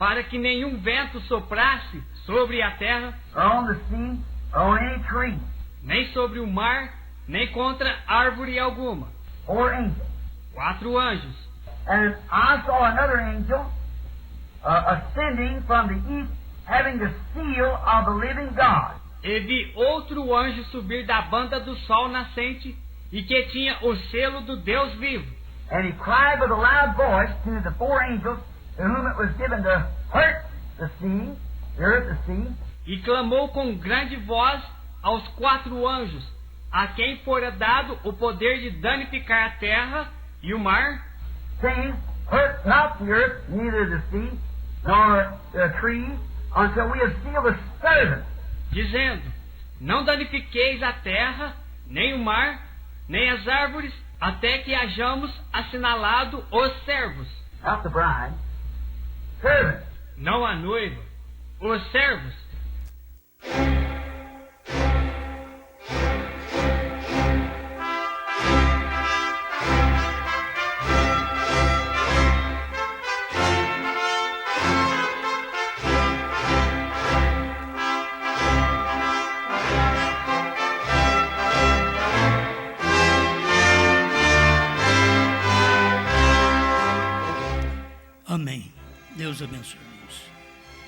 para que nenhum vento soprasse sobre a terra, or on the sea, or on any tree, nem sobre o mar, nem contra árvore alguma. 4 angels. 4 anjos. And I saw another angel ascending from the east, having the seal of the living God. E vi outro anjo subir da banda do sol nascente, e que tinha o selo do Deus vivo. And he cried with a loud voice to the 4 angels, to whom it was given to hurt the sea, the earth, the sea, E clamou com grande voz aos 4 anjos, a quem fora dado o poder de danificar a terra e o mar, saying, hurt not the earth, neither the sea, nor the trees, until we have sealed the servants. dizendo: não danifiqueis a terra, nem o mar, nem as árvores, até que hajamos assinalado os servos. Not the bride, servants. Não a noiva, os servos. Amém. Deus abençoe, irmãos.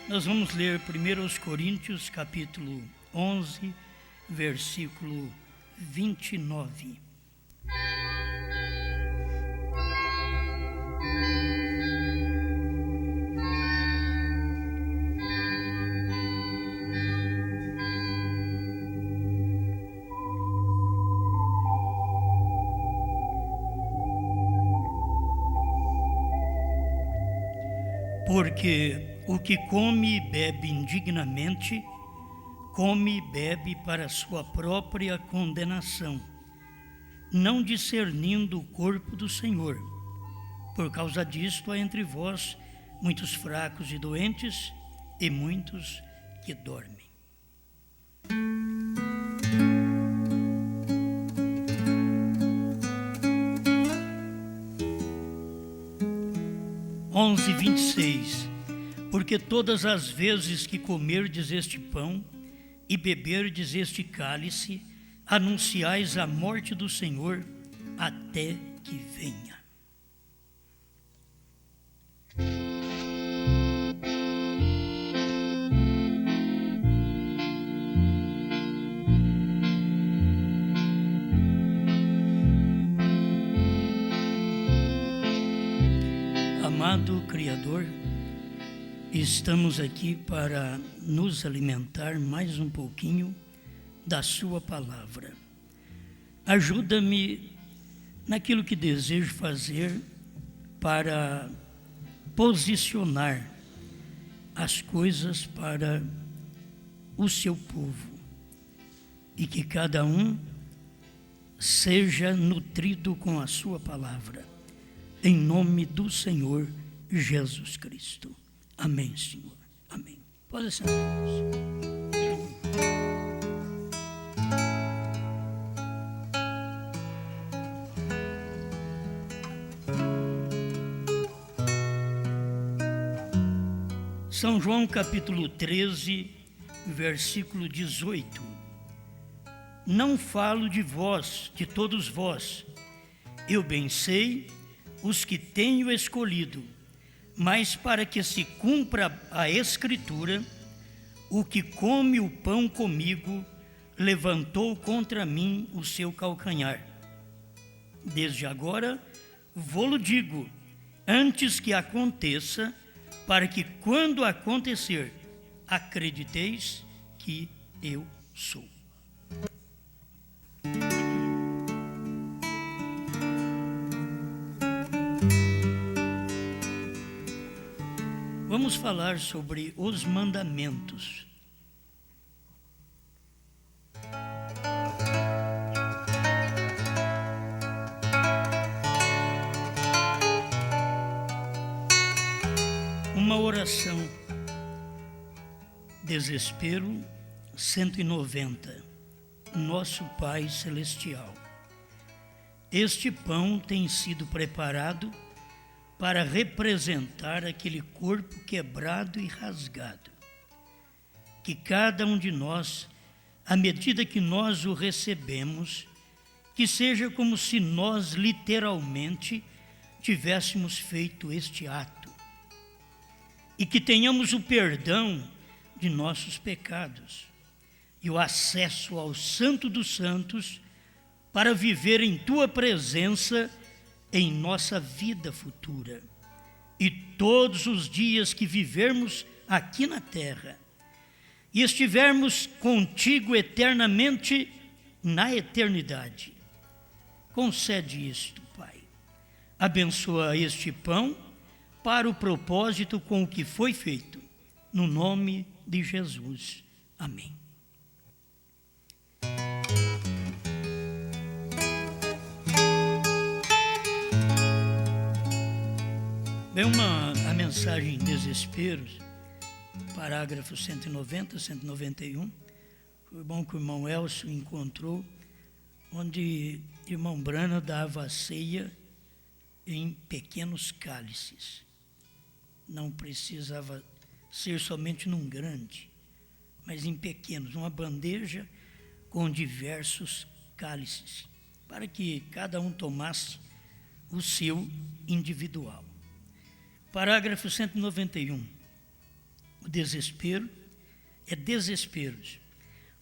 Nós vamos ler 1 Coríntios, capítulo 11, versículo 29. Porque o que come e bebe indignamente, come e bebe para sua própria condenação, não discernindo o corpo do Senhor. Por causa disto há entre vós muitos fracos e doentes, e muitos que dormem. Onze 26. Porque todas as vezes que comerdes este pão e beberdes este cálice, anunciais a morte do Senhor até que venha. Amado Criador, estamos aqui para nos alimentar mais um pouquinho da Sua palavra. Ajuda-me naquilo que desejo fazer para posicionar as coisas para o Seu povo e que cada um seja nutrido com a Sua palavra. Em nome do Senhor Jesus Cristo. Amém, Senhor. Amém. Pode sentar. São João capítulo 13, versículo 18. Não falo de vós, de todos vós. Eu bem sei os que tenho escolhido, mas para que se cumpra a Escritura, o que come o pão comigo, levantou contra mim o seu calcanhar. Desde agora, vô-lo digo, antes que aconteça, para que quando acontecer, acrediteis que eu sou. Vamos falar sobre os mandamentos. Uma oração. Desespero 190. Nosso Pai Celestial. Este pão tem sido preparado para representar aquele corpo quebrado e rasgado. Que cada um de nós, à medida que nós o recebemos, que seja como se nós literalmente tivéssemos feito este ato. E que tenhamos o perdão de nossos pecados e o acesso ao Santo dos Santos para viver em Tua presença em nossa vida futura. E todos os dias que vivermos aqui na terra e estivermos contigo eternamente na eternidade. Concede isto, Pai. Abençoa este pão para o propósito com o que foi feito. No nome de Jesus. Amém. Vem a mensagem Desesperos, parágrafo 190, 191. Foi bom que o irmão Elcio encontrou, onde o irmão Branham dava a ceia em pequenos cálices. Não precisava ser somente num grande, mas em pequenos, uma bandeja com diversos cálices, para que cada um tomasse o seu individual. Parágrafo 191. O desespero é desesperos.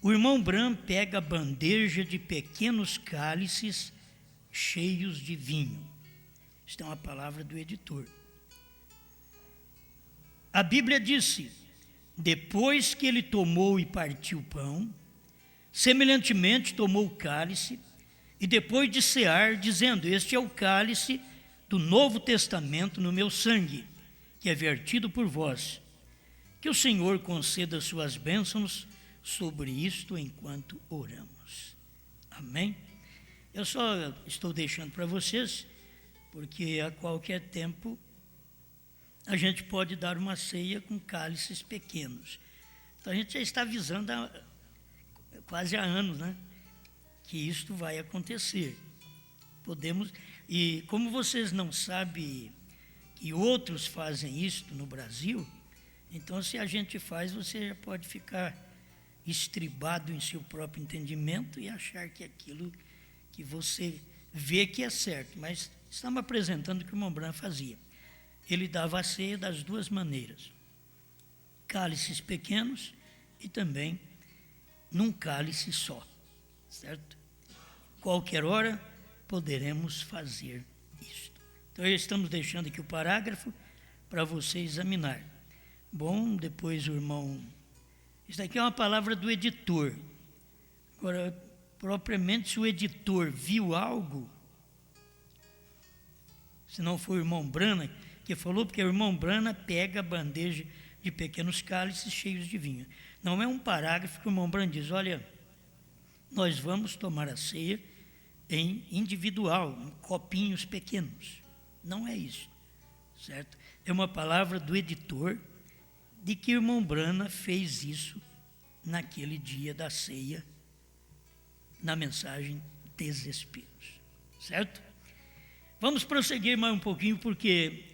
O irmão Branham pega a bandeja de pequenos cálices cheios de vinho. Isto é uma palavra do editor. A Bíblia disse: depois que ele tomou e partiu o pão, semelhantemente tomou o cálice, e depois de cear, dizendo: este é o cálice do Novo Testamento no meu sangue, que é vertido por vós. Que o Senhor conceda suas bênçãos sobre isto enquanto oramos. Amém? Eu só estou deixando para vocês, porque a qualquer tempo a gente pode dar uma ceia com cálices pequenos. Então a gente já está avisando quase há anos, né, que isto vai acontecer. Podemos, e como vocês não sabem que outros fazem isto no Brasil, então se a gente faz, você já pode ficar estribado em seu próprio entendimento e achar que aquilo que você vê que é certo, mas estamos apresentando o que o irmão Branham fazia. Ele dava a ceia das duas maneiras: cálices pequenos e também num cálice só, certo? Qualquer hora poderemos fazer isto. Então, estamos deixando aqui o parágrafo para você examinar. Bom, depois o irmão... Isso aqui é uma palavra do editor. Agora, propriamente, se o editor viu algo, se não foi o irmão Branham que falou, porque o irmão Branham pega a bandeja de pequenos cálices cheios de vinho. Não é um parágrafo que o irmão Branham diz: olha, nós vamos tomar a ceia em individual, em copinhos pequenos. Não é isso, certo? É uma palavra do editor de que o irmão Branham fez isso naquele dia da ceia, na mensagem Desesperos, certo? Vamos prosseguir mais um pouquinho, porque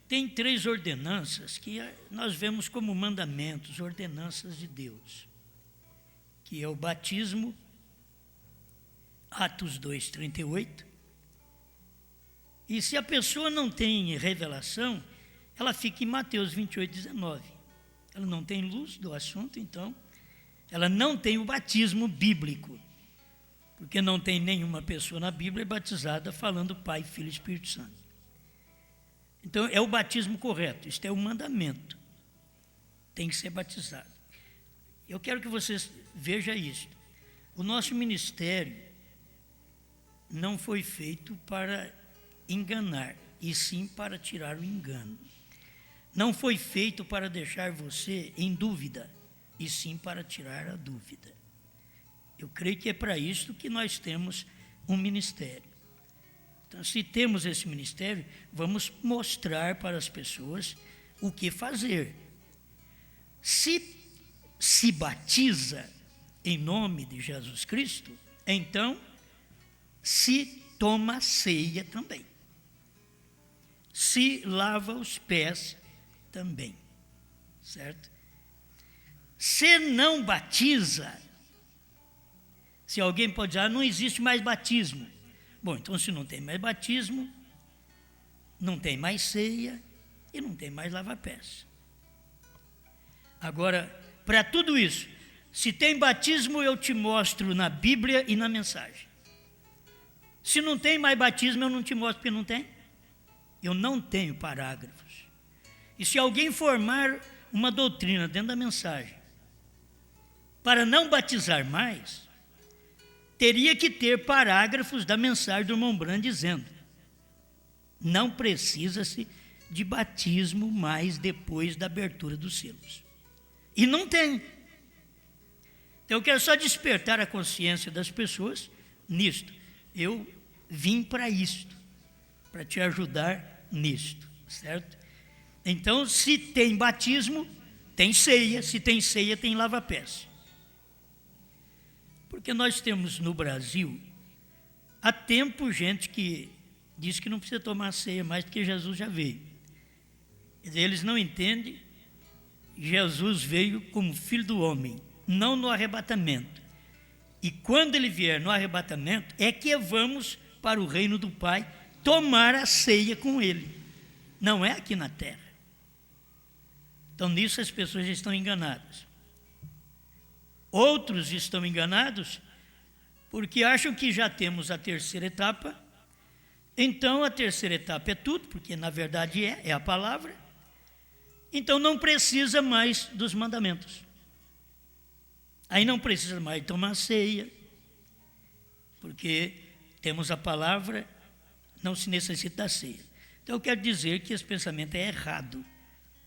tem 3 ordenanças que nós vemos como mandamentos, ordenanças de Deus, que é o batismo, Atos 2:38, e se a pessoa não tem revelação, ela fica em Mateus 28:19. Ela não tem luz do assunto, então ela não tem o batismo bíblico, porque não tem nenhuma pessoa na Bíblia batizada falando Pai, Filho e Espírito Santo. Então é o batismo correto, isto é o mandamento, tem que ser batizado. Eu quero que vocês vejam isto. O nosso ministério não foi feito para enganar, e sim para tirar o engano. Não foi feito para deixar você em dúvida, e sim para tirar a dúvida. Eu creio que é para isso que nós temos um ministério. Então, se temos esse ministério, vamos mostrar para as pessoas o que fazer. Se batiza em nome de Jesus Cristo, então se toma ceia também. se lava os pés também, certo? Se não batiza, se alguém pode dizer, não existe mais batismo. Bom, então se não tem mais batismo, não tem mais ceia e não tem mais lava-pés. Agora, para tudo isso, se tem batismo, eu te mostro na Bíblia e na mensagem. Se não tem mais batismo, eu não te mostro porque não tem. Eu não tenho parágrafos. E se alguém formar uma doutrina dentro da mensagem para não batizar mais, teria que ter parágrafos da mensagem do irmão Branham dizendo: não precisa-se de batismo mais depois da abertura dos selos. E não tem. Então eu quero só despertar a consciência das pessoas nisto. Eu vim para isto, para te ajudar nisto, certo? Então, se tem batismo, tem ceia. Se tem ceia, tem lava-pés. Porque nós temos no Brasil, há tempo, gente que diz que não precisa tomar ceia mais porque Jesus já veio. Eles não entendem. Jesus veio como filho do homem, não no arrebatamento. E quando ele vier no arrebatamento, é que vamos para o reino do Pai tomar a ceia com ele. Não é aqui na terra. Então, nisso as pessoas já estão enganadas. Outros estão enganados porque acham que já temos a terceira etapa. Então, a terceira etapa é tudo, porque na verdade é a palavra. Então, não precisa mais dos mandamentos. Aí não precisa mais tomar ceia, porque temos a palavra, não se necessita da ceia. Então, eu quero dizer que esse pensamento é errado.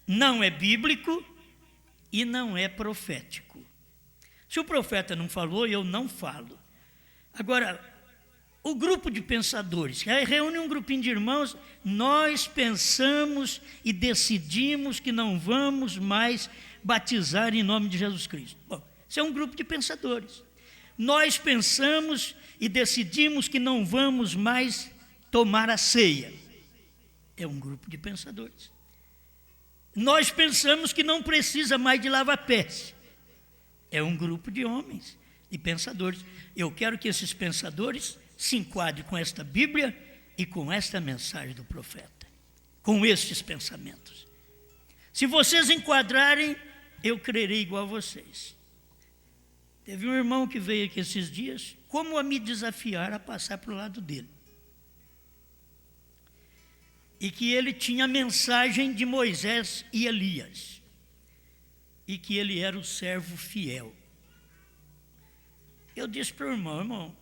Não é bíblico e não é profético. Se o profeta não falou, eu não falo. Agora, o grupo de pensadores, reúne um grupinho de irmãos, nós pensamos e decidimos que não vamos mais batizar em nome de Jesus Cristo. Bom, isso é um grupo de pensadores. Nós pensamos e decidimos que não vamos mais tomar a ceia. É um grupo de pensadores. Nós pensamos que não precisa mais de lava-pés. É um grupo de homens, de pensadores. Eu quero que esses pensadores se enquadrem com esta Bíblia e com esta mensagem do profeta, com estes pensamentos. Se vocês enquadrarem, eu crerei igual a vocês. Teve um irmão que veio aqui esses dias, como a me desafiar a passar para o lado dele. E que ele tinha a mensagem de Moisés e Elias. E que ele era o servo fiel. Eu disse para o irmão,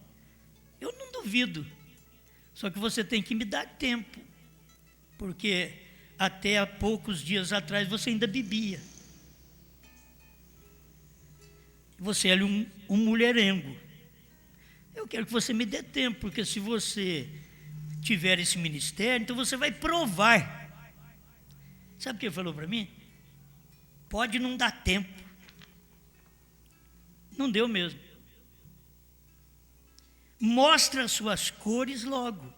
eu não duvido, só que você tem que me dar tempo, porque até há poucos dias atrás você ainda bebia. Você é um mulherengo. Eu quero que você me dê tempo, porque se você tiver esse ministério, então você vai provar. Sabe o que ele falou para mim? Pode não dar tempo. Não deu mesmo. Mostra as suas cores logo.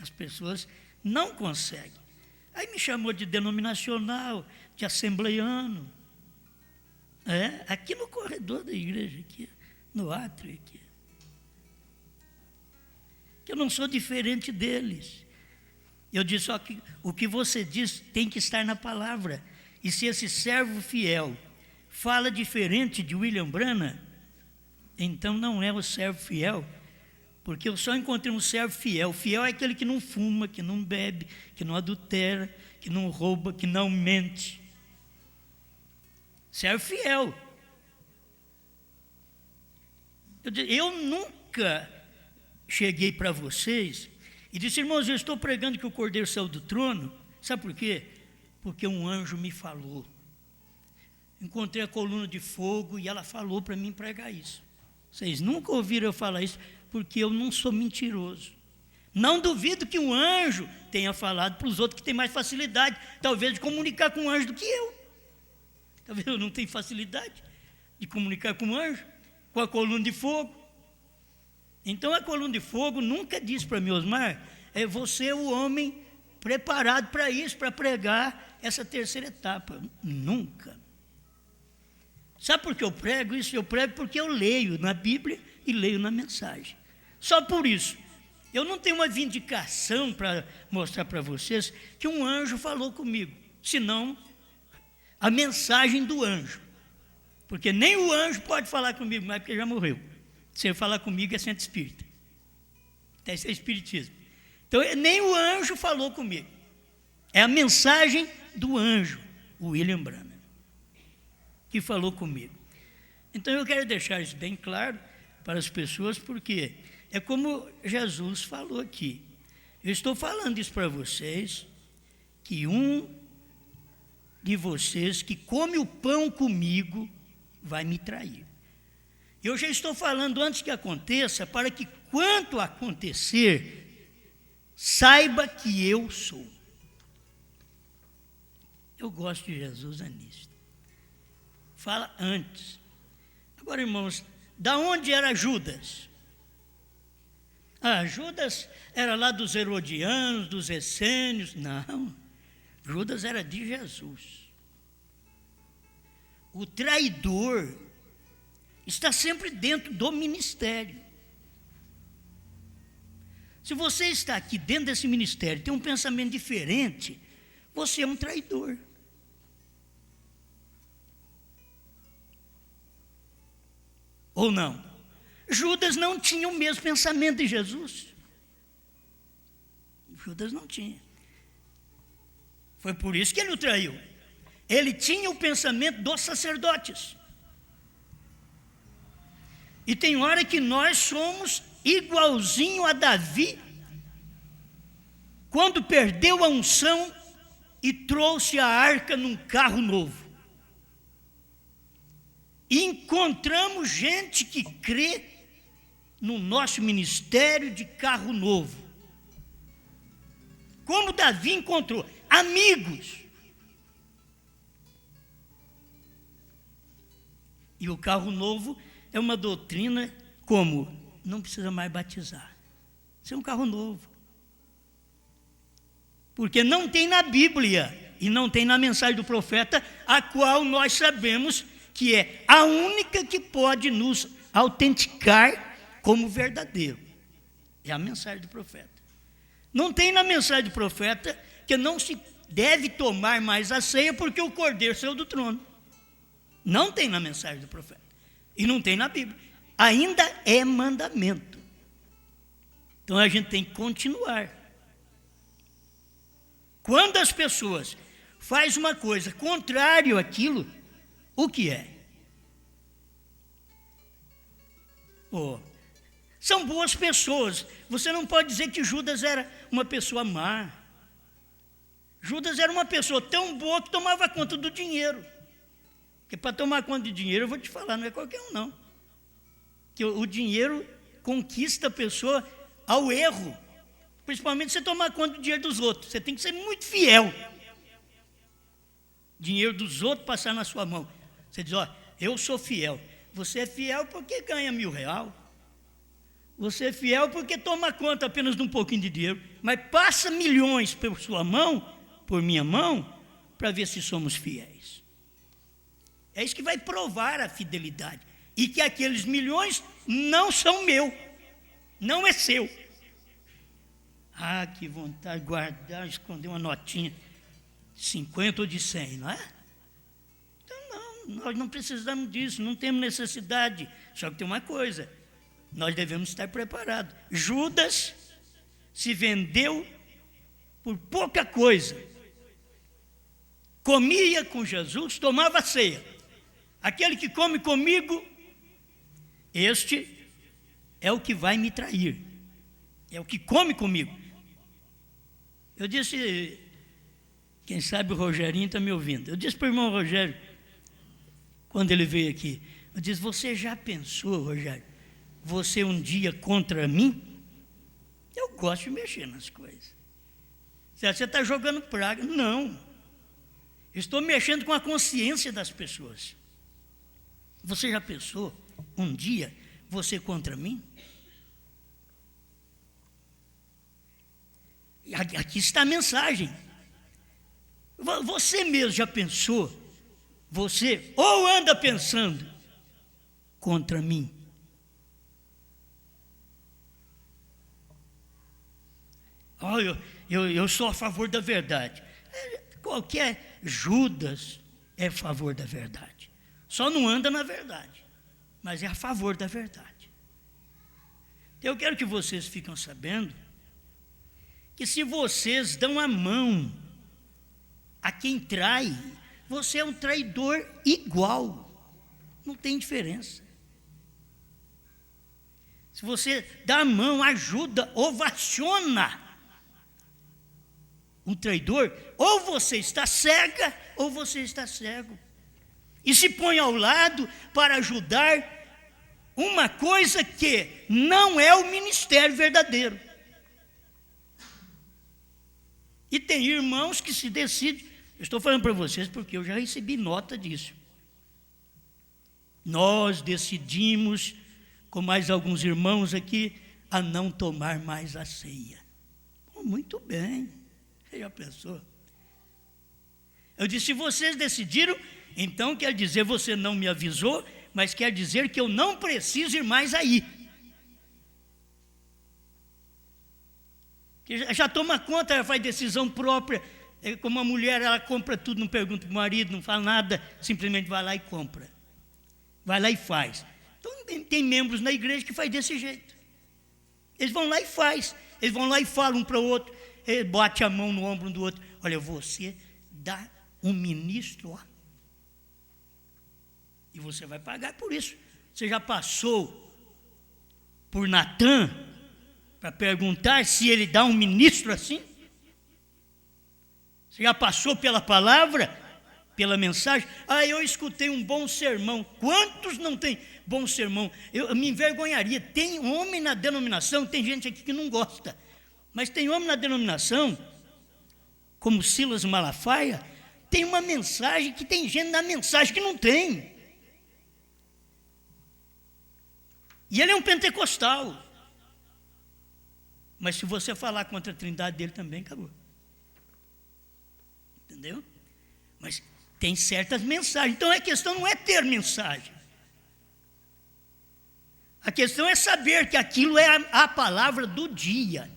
As pessoas não conseguem. Aí me chamou de denominacional, de assembleiano. Aqui no corredor da igreja, aqui, no átrio aqui. Que eu não sou diferente deles. Eu disse só que o que você diz tem que estar na palavra. E se esse servo fiel fala diferente de William Branham, então não é o servo fiel, porque eu só encontrei um servo fiel. Fiel é aquele que não fuma, que não bebe, que não adultera, que não rouba, que não mente. Servo fiel. Eu nunca cheguei para vocês e disse, irmãos, eu estou pregando que o Cordeiro saiu do trono. Sabe por quê? Porque um anjo me falou. Encontrei a coluna de fogo e ela falou para mim pregar isso. Vocês nunca ouviram eu falar isso, porque eu não sou mentiroso. Não duvido que um anjo tenha falado para os outros que têm mais facilidade, talvez, de comunicar com um anjo do que eu. Talvez eu não tenha facilidade de comunicar com um anjo, com a coluna de fogo. Então a coluna de fogo nunca disse para mim, Osmar, você é o homem preparado para isso, para pregar essa terceira etapa. Nunca. Sabe por que eu prego isso? Eu prego porque eu leio na Bíblia e leio na mensagem. Só por isso. Eu não tenho uma vindicação para mostrar para vocês que um anjo falou comigo, senão a mensagem do anjo. Porque nem o anjo pode falar comigo mais, porque já morreu. Se ele falar comigo é centro espírita. Até isso é espiritismo. Então, nem o anjo falou comigo. É a mensagem do anjo, o William Branham, que falou comigo. Então, eu quero deixar isso bem claro para as pessoas, porque é como Jesus falou aqui. Eu estou falando isso para vocês, que um de vocês que come o pão comigo vai me trair. Eu já estou falando antes que aconteça, para que quando acontecer, saiba que eu sou. Eu gosto de Jesus nisso. Fala antes. Agora, irmãos, da onde era Judas? Judas era lá dos Herodianos, dos Essênios. Não, Judas era de Jesus. O traidor está sempre dentro do ministério. Se você está aqui dentro desse ministério e tem um pensamento diferente, você é um traidor. Ou não? Judas não tinha o mesmo pensamento de Jesus. Judas não tinha. Foi por isso que ele o traiu. Ele tinha o pensamento dos sacerdotes. E tem hora que nós somos igualzinho a Davi, quando perdeu a unção e trouxe a arca num carro novo. E encontramos gente que crê no nosso ministério de carro novo. Como Davi encontrou amigos. E o carro novo é uma doutrina como não precisa mais batizar. Isso é um carro novo. Porque não tem na Bíblia e não tem na mensagem do profeta, a qual nós sabemos que é a única que pode nos autenticar como verdadeiro. É a mensagem do profeta. Não tem na mensagem do profeta que não se deve tomar mais a ceia porque o cordeiro saiu do trono. Não tem na mensagem do profeta. E não tem na Bíblia. Ainda é mandamento. Então a gente tem que continuar. Quando as pessoas fazem uma coisa contrária àquilo, o que é? São boas pessoas. Você não pode dizer que Judas era uma pessoa má. Judas era uma pessoa tão boa que tomava conta do dinheiro. Porque para tomar conta de dinheiro, eu vou te falar, não é qualquer um não. Que o dinheiro conquista a pessoa ao erro. Principalmente você tomar conta do dinheiro dos outros. Você tem que ser muito fiel. Dinheiro dos outros passar na sua mão. Você diz, eu sou fiel. Você é fiel porque ganha R$1.000. Você é fiel porque toma conta apenas de um pouquinho de dinheiro. Mas passa milhões por sua mão, por minha mão, para ver se somos fiéis. É isso que vai provar a fidelidade. E que aqueles milhões não são meu. Não é seu. Que vontade de guardar, esconder uma notinha de 50 ou de 100, não é? Então não, nós não precisamos disso, não temos necessidade. Só que tem uma coisa, nós devemos estar preparados. Judas se vendeu por pouca coisa. Comia com Jesus, tomava ceia. Aquele que come comigo, este é o que vai me trair. É o que come comigo. Eu disse, quem sabe o Rogerinho está me ouvindo. Eu disse para o irmão Rogério, quando ele veio aqui, eu disse, você já pensou, Rogério, você um dia contra mim? Eu gosto de mexer nas coisas. Você está jogando praga? Não. Estou mexendo com a consciência das pessoas. Você já pensou um dia você contra mim? Aqui está a mensagem. Você mesmo já pensou? Você ou anda pensando contra mim? Eu sou a favor da verdade. Qualquer Judas é a favor da verdade. Só não anda na verdade, mas é a favor da verdade. Eu quero que vocês fiquem sabendo que se vocês dão a mão a quem trai, você é um traidor igual. Não tem diferença. Se você dá a mão, ajuda, ovaciona um traidor, ou você está cega, ou você está cego. E se põe ao lado para ajudar uma coisa que não é o ministério verdadeiro. E tem irmãos que se decidem, eu estou falando para vocês porque eu já recebi nota disso. Nós decidimos, com mais alguns irmãos aqui, a não tomar mais a ceia. Muito bem, você já pensou? Eu disse, se vocês decidiram, então quer dizer, você não me avisou, mas quer dizer que eu não preciso ir mais aí. Que já toma conta, ela faz decisão própria. Como a mulher, ela compra tudo, não pergunta para o marido, não fala nada, simplesmente vai lá e compra. Vai lá e faz. Então tem membros na igreja que faz desse jeito. Eles vão lá e faz. Eles vão lá e falam um para o outro, bate a mão no ombro um do outro. Olha, você dá um ministro, ó, e você vai pagar por isso. Você já passou por Natã para perguntar se ele dá um ministro assim? Você já passou pela palavra, pela mensagem? Eu escutei um bom sermão. Quantos não tem bom sermão? Eu me envergonharia. Tem homem na denominação, tem gente aqui que não gosta, mas tem homem na denominação, como Silas Malafaia, tem uma mensagem que tem gente na mensagem que não tem. E ele é um pentecostal. Mas se você falar contra a trindade dele também, acabou. Entendeu? Mas tem certas mensagens. Então a questão não é ter mensagem. A questão é saber que aquilo é a palavra do dia.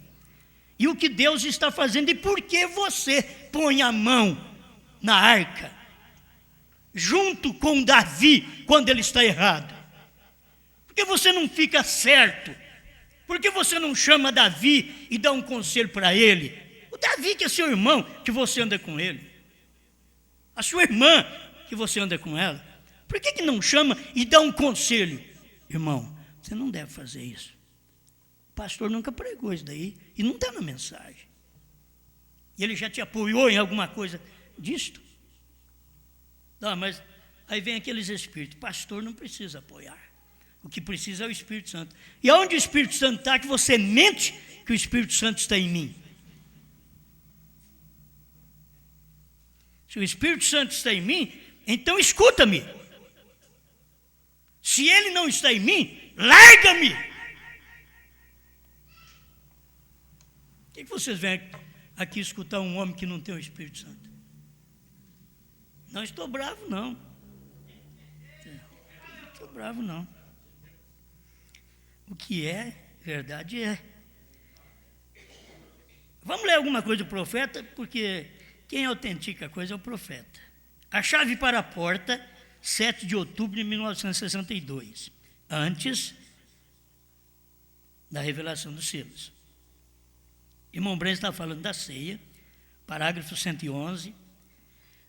E o que Deus está fazendo. E por que você põe a mão na arca, junto com Davi, quando ele está errado? Por que você não fica certo? Por que você não chama Davi e dá um conselho para ele? O Davi que é seu irmão, que você anda com ele. A sua irmã, que você anda com ela. Por que não chama e dá um conselho? Irmão, você não deve fazer isso. O pastor nunca pregou isso daí e não está na mensagem. E ele já te apoiou em alguma coisa disto? Não, mas aí vem aqueles espíritos. Pastor não precisa apoiar. O que precisa é o Espírito Santo. E onde o Espírito Santo está, que você mente que o Espírito Santo está em mim? Se o Espírito Santo está em mim, então escuta-me. Se ele não está em mim, larga-me. Por que vocês vêm aqui escutar um homem que não tem o Espírito Santo? Não estou bravo, não. Não estou bravo, não. O que é, verdade é. Vamos ler alguma coisa do profeta, porque quem autentica a coisa é o profeta. A chave para a porta, 7 de outubro de 1962, antes da revelação dos selos. Irmão Breno está falando da ceia, parágrafo 111.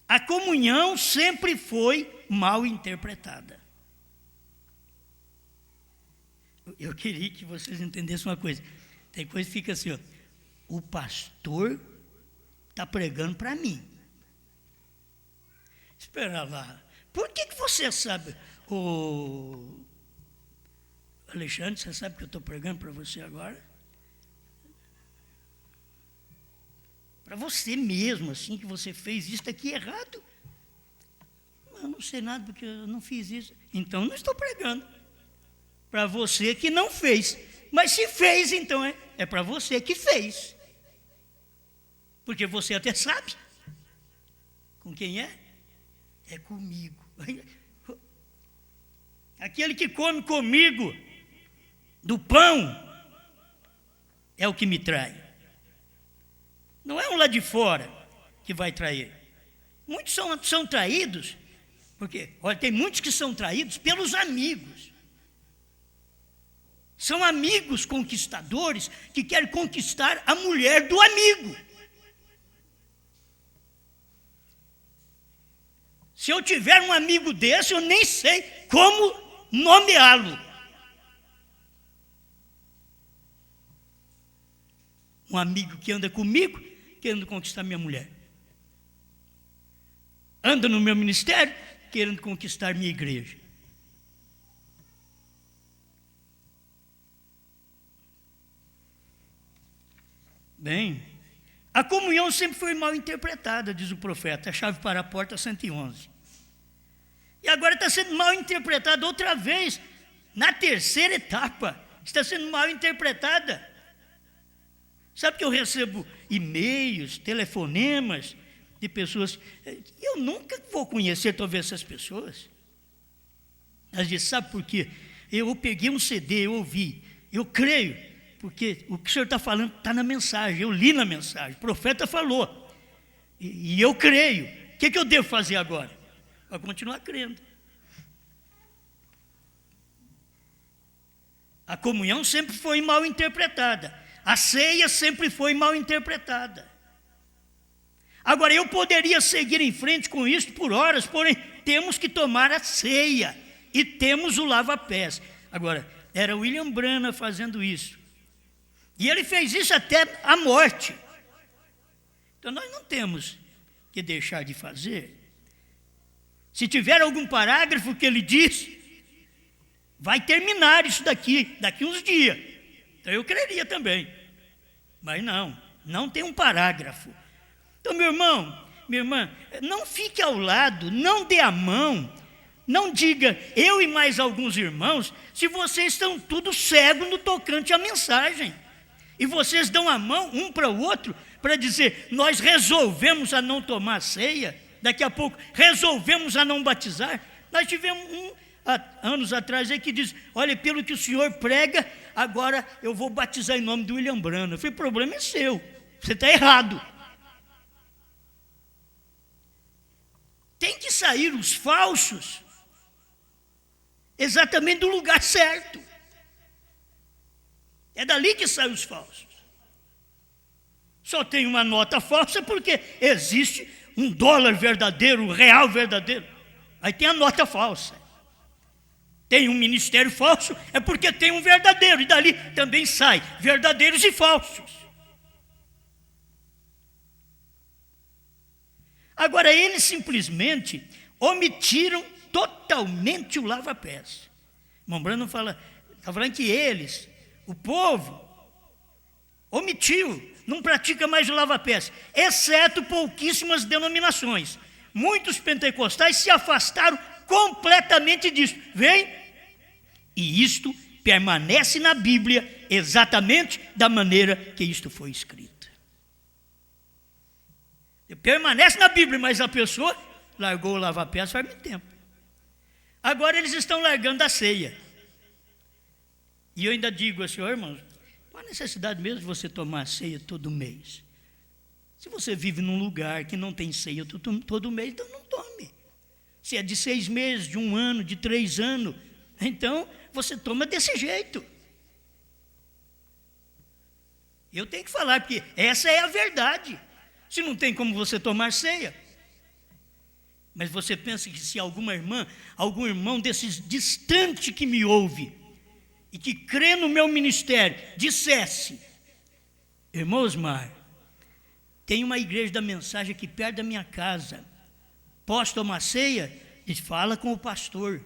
A comunhão sempre foi mal interpretada. Eu queria que vocês entendessem uma coisa. Tem coisa que fica assim, ó, o pastor está pregando para mim. Espera lá. Por que você sabe? Alexandre, você sabe que eu estou pregando para você agora? Para você mesmo, assim, que você fez isso aqui errado. Eu não sei nada porque eu não fiz isso. Então não estou pregando. Para você que não fez. Mas se fez, então é para você que fez. Porque você até sabe com quem é. É comigo. Aquele que come comigo do pão é o que me trai. Não é um lá de fora que vai trair. Muitos são traídos, porque, olha, tem muitos que são traídos pelos amigos. São amigos conquistadores que querem conquistar a mulher do amigo. Se eu tiver um amigo desse, eu nem sei como nomeá-lo. Um amigo que anda comigo, querendo conquistar minha mulher. Anda no meu ministério, querendo conquistar minha igreja. Bem, a comunhão sempre foi mal interpretada, diz o profeta, a chave para a porta 111. E agora está sendo mal interpretada outra vez, na terceira etapa, está sendo mal interpretada. Sabe que eu recebo e-mails, telefonemas de pessoas, eu nunca vou conhecer talvez essas pessoas. Às vezes, sabe por quê? Eu peguei um CD, eu ouvi, eu creio, porque o que o senhor está falando está na mensagem, eu li na mensagem, o profeta falou, e eu creio. O que eu devo fazer agora? Vou continuar crendo. A comunhão sempre foi mal interpretada, a ceia sempre foi mal interpretada. Agora, eu poderia seguir em frente com isso por horas, porém, temos que tomar a ceia e temos o lava-pés. Agora, era William Branham fazendo isso. E ele fez isso até a morte. Então, nós não temos que deixar de fazer. Se tiver algum parágrafo que ele diz, vai terminar isso daqui uns dias. Então, eu creria também. Mas não tem um parágrafo. Então, meu irmão, minha irmã, não fique ao lado, não dê a mão, não diga, eu e mais alguns irmãos, se vocês estão tudo cegos no tocante à mensagem. E vocês dão a mão um para o outro para dizer, nós resolvemos a não tomar ceia, daqui a pouco resolvemos a não batizar. Nós tivemos anos atrás aí que diz, olha, pelo que o senhor prega, agora eu vou batizar em nome do William Branham. Eu falei, o problema é seu, você está errado. Tem que sair os falsos exatamente do lugar certo. É dali que saem os falsos. Só tem uma nota falsa porque existe um dólar verdadeiro, um real verdadeiro. Aí tem a nota falsa. Tem um ministério falso, é porque tem um verdadeiro. E dali também sai verdadeiros e falsos. Agora, eles simplesmente omitiram totalmente o lava-pés. Irmão Branham está falando que eles, o povo, omitiu, não pratica mais o lava-pés, exceto pouquíssimas denominações. Muitos pentecostais se afastaram completamente disso. Vem? E isto permanece na Bíblia exatamente da maneira que isto foi escrito. Permanece na Bíblia, mas a pessoa largou o lava-pés faz muito tempo. Agora eles estão largando a ceia. E eu ainda digo assim, irmãos, não há necessidade mesmo de você tomar a ceia todo mês. Se você vive num lugar que não tem ceia todo mês, então não tome. Se é de 6 meses, de 1 ano, de 3 anos, então você toma desse jeito. Eu tenho que falar, porque essa é a verdade. Se não tem como você tomar ceia. Mas você pensa que se alguma irmã, algum irmão desses distante que me ouve, e que crê no meu ministério, dissesse, irmão Osmar, tem uma igreja da mensagem aqui perto da minha casa, posso tomar ceia? Ele fala com o pastor,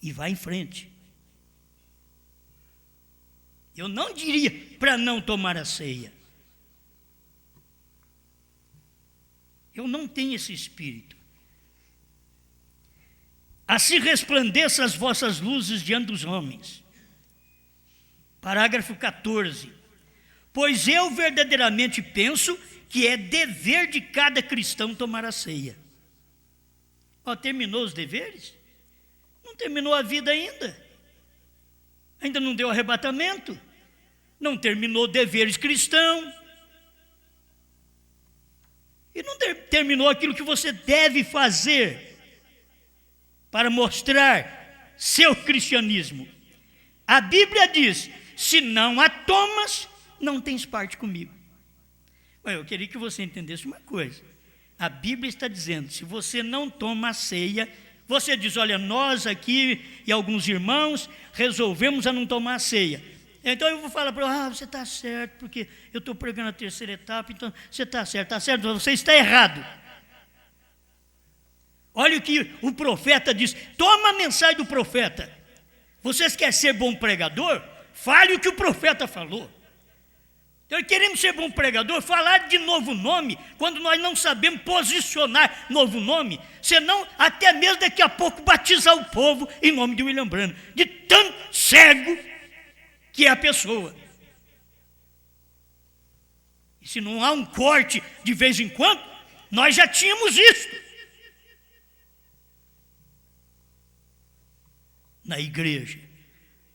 e vai em frente. Eu não diria para não tomar a ceia. Eu não tenho esse espírito. Assim resplandeçam as vossas luzes diante dos homens. Parágrafo 14. Pois eu verdadeiramente penso que é dever de cada cristão tomar a ceia. Ó, terminou os deveres? Não terminou a vida ainda. Ainda não deu arrebatamento. Não terminou deveres cristãos. E não terminou aquilo que você deve fazer para mostrar seu cristianismo. A Bíblia diz: se não a tomas, não tens parte comigo. Eu queria que você entendesse uma coisa. A Bíblia está dizendo: se você não toma a ceia, você diz: olha, nós aqui e alguns irmãos resolvemos a não tomar a ceia. Então eu vou falar para você está certo, porque eu estou pregando a terceira etapa, então você está certo, você está errado. Olha o que o profeta diz, toma a mensagem do profeta. Vocês querem ser bom pregador? Fale o que o profeta falou. Então, queremos ser bom pregador, falar de novo nome, quando nós não sabemos posicionar novo nome, senão até mesmo daqui a pouco batizar o povo em nome de William Branham, de tão cego que é a pessoa. E se não há um corte de vez em quando, nós já tínhamos isso na igreja,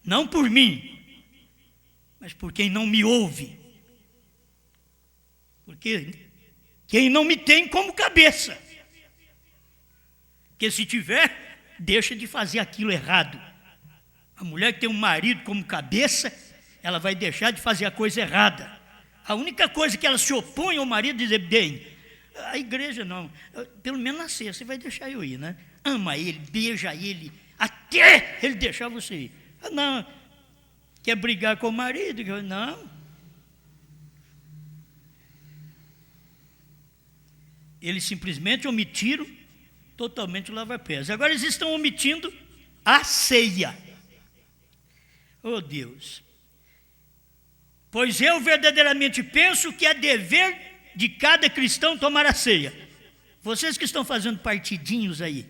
não por mim, mas por quem não me ouve, porque quem não me tem como cabeça, porque se tiver, deixa de fazer aquilo errado. A mulher que tem um marido como cabeça, ela vai deixar de fazer a coisa errada. A única coisa que ela se opõe ao marido é dizer: bem, a igreja não, pelo menos na sexta você vai deixar eu ir, né? Ama ele, beija ele, até ele deixar você ir. Não, quer brigar com o marido? Não. Eles simplesmente omitiram totalmente o lava-pés. Agora eles estão omitindo a ceia. Oh Deus! Pois eu verdadeiramente penso que é dever de cada cristão tomar a ceia. Vocês que estão fazendo partidinhos aí,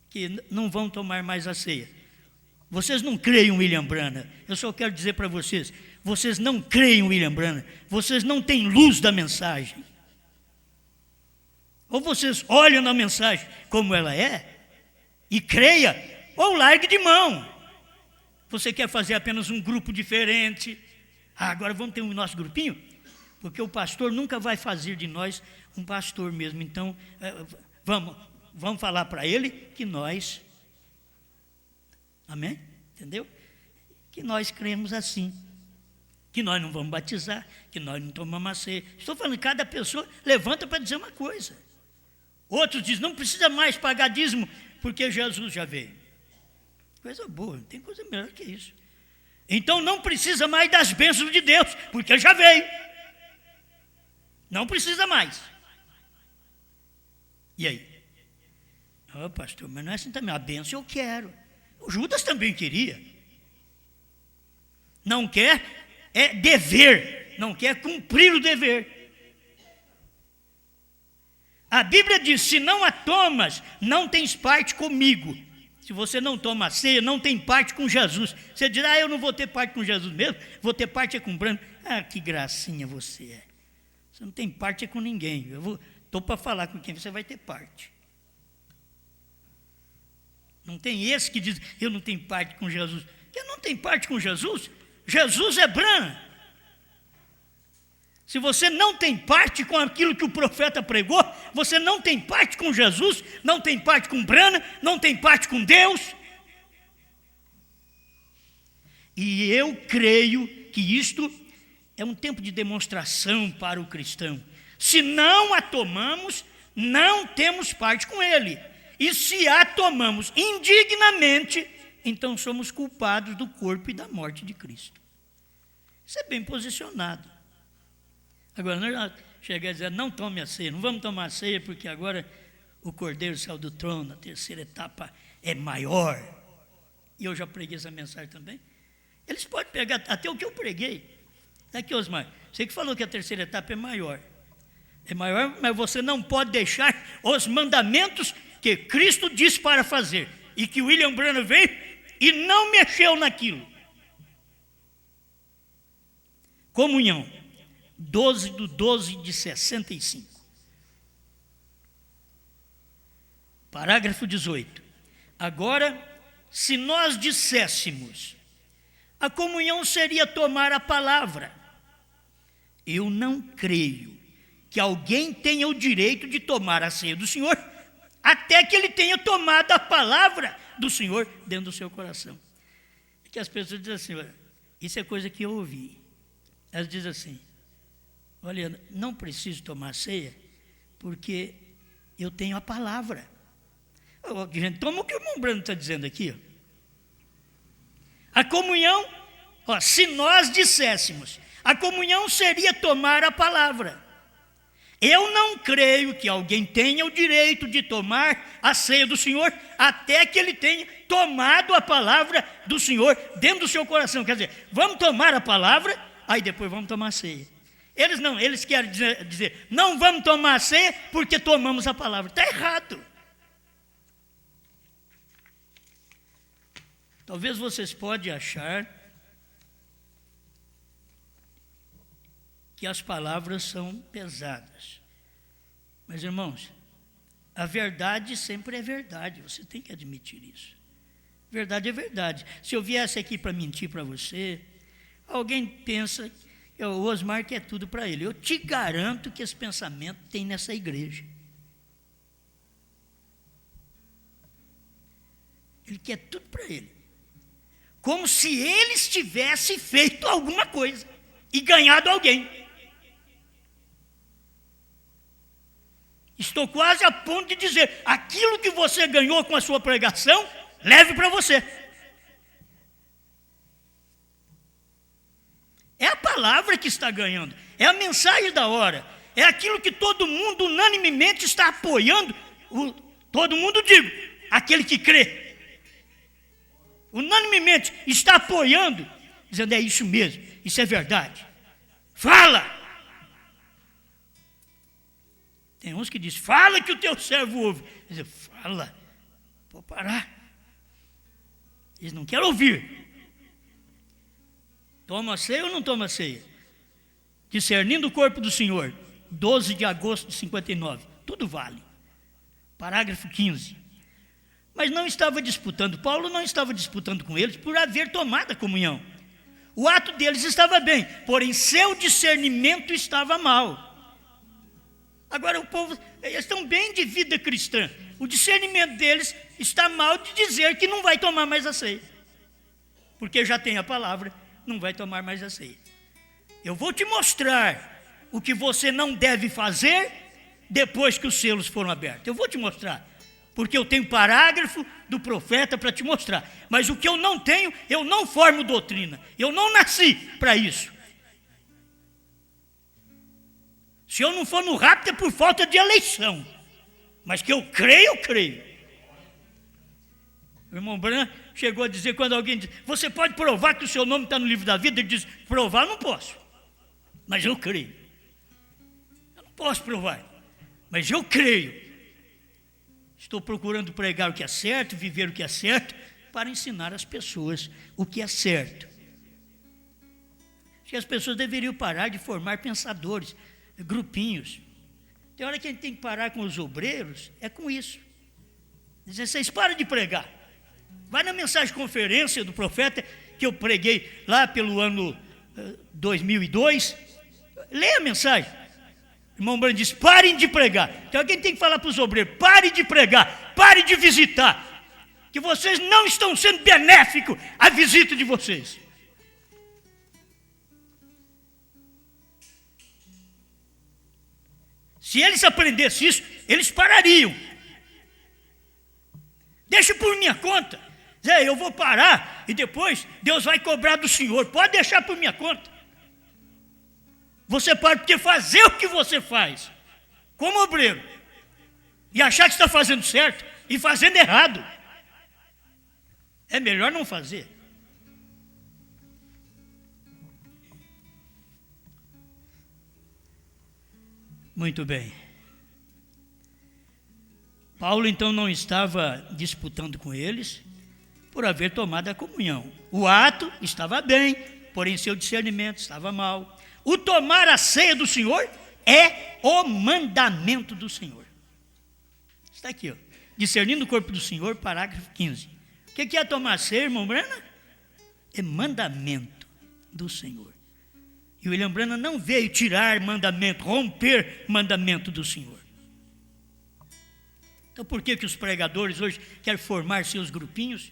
que não vão tomar mais a ceia, vocês não creem em William Branham. Eu só quero dizer para vocês, vocês não creem em William Branham, vocês não têm luz da mensagem. Ou vocês olham na mensagem como ela é e creia, ou largue de mão. Você quer fazer apenas um grupo diferente? Agora vamos ter um nosso grupinho? Porque o pastor nunca vai fazer de nós um pastor mesmo. Então, vamos falar para ele que nós, amém? Entendeu? Que nós cremos assim. Que nós não vamos batizar, que nós não tomamos a ceia. Estou falando que cada pessoa levanta para dizer uma coisa. Outros dizem: não precisa mais pagar dízimo, porque Jesus já veio. Coisa boa, não tem coisa melhor que isso. Então não precisa mais das bênçãos de Deus, porque já veio. Não precisa mais. E aí? Pastor, mas não é assim também. A bênção eu quero. O Judas também queria. Não quer é dever, não quer cumprir o dever. A Bíblia diz: se não a tomas, não tens parte comigo. Se você não toma a ceia, não tem parte com Jesus. Você dirá: eu não vou ter parte com Jesus mesmo, vou ter parte é com Branham. Que gracinha você é. Você não tem parte é com ninguém. Estou para falar com quem você vai ter parte. Não tem esse que diz: eu não tenho parte com Jesus. Quem não tem parte com Jesus? Jesus é Branham. Se você não tem parte com aquilo que o profeta pregou, você não tem parte com Jesus, não tem parte com Branham, não tem parte com Deus. E eu creio que isto é um tempo de demonstração para o cristão. Se não a tomamos, não temos parte com ele. E se a tomamos indignamente, então somos culpados do corpo e da morte de Cristo. Isso é bem posicionado. Agora, nós chegamos a dizer: não tome a ceia, não vamos tomar a ceia, porque agora o Cordeiro saiu do trono, a terceira etapa é maior. E eu já preguei essa mensagem também. Eles podem pegar até o que eu preguei. Daqui, Osmar, você que falou que a terceira etapa é maior. É maior, mas você não pode deixar os mandamentos que Cristo disse para fazer, e que William Branham veio e não mexeu naquilo. Comunhão. 12/12/65. Parágrafo 18. Agora, se nós disséssemos, a comunhão seria tomar a palavra, eu não creio que alguém tenha o direito de tomar a ceia do Senhor, até que ele tenha tomado a palavra do Senhor dentro do seu coração. É que as pessoas dizem assim, olha, isso é coisa que eu ouvi. Elas dizem assim, olha, não preciso tomar ceia, porque eu tenho a palavra. Gente, toma o que o irmão Brando está dizendo aqui. A comunhão, se nós disséssemos, a comunhão seria tomar a palavra. Eu não creio que alguém tenha o direito de tomar a ceia do Senhor, até que ele tenha tomado a palavra do Senhor dentro do seu coração. Quer dizer, vamos tomar a palavra, aí depois vamos tomar a ceia. Eles não, eles querem dizer, não vamos tomar a ceia porque tomamos a palavra. Está errado. Talvez vocês podem achar que as palavras são pesadas. Mas, irmãos, a verdade sempre é verdade, você tem que admitir isso. Verdade é verdade. Se eu viesse aqui para mentir para você, alguém pensa que o Osmar quer tudo para ele. Eu te garanto que esse pensamento tem nessa igreja. Ele quer tudo para ele. Como se ele tivesse feito alguma coisa e ganhado alguém. Estou quase a ponto de dizer, aquilo que você ganhou com a sua pregação, leve para você. É a palavra que está ganhando, é a mensagem da hora, é aquilo que todo mundo unanimemente está apoiando, todo mundo digo, aquele que crê. Unanimemente está apoiando, dizendo, é isso mesmo, isso é verdade. Fala! Tem uns que dizem, fala que o teu servo ouve. Diz, fala, pode parar. Eles não querem ouvir. Toma ceia ou não toma ceia? Discernindo o corpo do Senhor, 12 de agosto de 59. Tudo vale. Parágrafo 15. Mas não estava disputando, Paulo não estava disputando com eles por haver tomado a comunhão. O ato deles estava bem, porém seu discernimento estava mal. Agora o povo, eles estão bem de vida cristã. O discernimento deles está mal de dizer que não vai tomar mais a ceia. Porque já tem a palavra, não vai tomar mais a ceia. Eu vou te mostrar o que você não deve fazer depois que os selos foram abertos. Eu vou te mostrar. Porque eu tenho parágrafo do profeta para te mostrar. Mas o que eu não tenho, eu não formo doutrina. Eu não nasci para isso. Se eu não for no rapto é por falta de eleição. Mas que eu creio, eu creio. O irmão Branco chegou a dizer, quando alguém diz, você pode provar que o seu nome está no livro da vida? Ele diz, provar não posso. Mas eu creio. Eu não posso provar. Mas eu creio. Estou procurando pregar o que é certo, viver o que é certo, para ensinar as pessoas o que é certo. Acho que as pessoas deveriam parar de formar pensadores, grupinhos. Tem hora que a gente tem que parar com os obreiros, é com isso. Dizer, vocês param de pregar. Vai na mensagem de conferência do profeta, que eu preguei lá pelo ano 2002, leia a mensagem. O irmão Brando diz, parem de pregar. Então alguém tem que falar para os obreiros, parem de pregar, parem de visitar, que vocês não estão sendo benéficos à visita de vocês. Se eles aprendessem isso, eles parariam. Deixa por minha conta. Zé, eu vou parar e depois Deus vai cobrar do senhor. Pode deixar por minha conta. Você pode porque fazer o que você faz, como obreiro, e achar que está fazendo certo e fazendo errado. É melhor não fazer. Muito bem. Paulo então não estava disputando com eles por haver tomado a comunhão. O ato estava bem, porém seu discernimento estava mal. O tomar a ceia do Senhor é o mandamento do Senhor. Está aqui, ó. Discernindo o corpo do Senhor, parágrafo 15. O que é tomar a ceia, irmão Branham? É mandamento do Senhor. E o William Branham não veio tirar mandamento, romper mandamento do Senhor. Então por que os pregadores hoje querem formar seus grupinhos?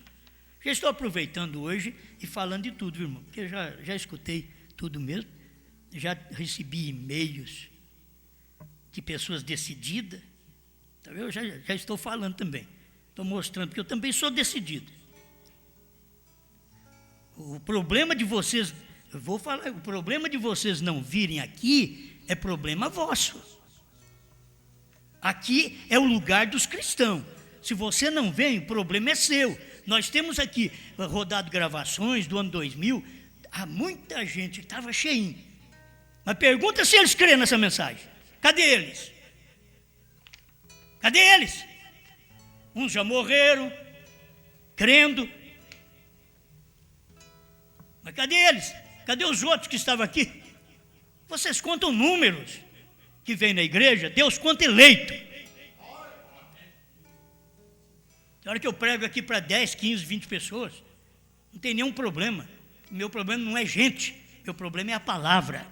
Já estou aproveitando hoje e falando de tudo, irmão, porque eu já escutei tudo mesmo. Já recebi e-mails de pessoas decididas. Então eu já estou falando também. Estou mostrando que eu também sou decidido. O problema de vocês, eu vou falar, o problema de vocês não virem aqui é problema vosso. Aqui é o lugar dos cristãos. Se você não vem, o problema é seu. Nós temos aqui rodado gravações do ano 2000, há muita gente que estava cheinho. Mas pergunta se eles creem nessa mensagem. Cadê eles? Cadê eles? Uns já morreram, crendo. Mas cadê eles? Cadê os outros que estavam aqui? Vocês contam números que vêm na igreja, Deus conta eleito. Na hora que eu prego aqui para 10, 15, 20 pessoas, não tem nenhum problema. Meu problema não é gente, meu problema é a palavra.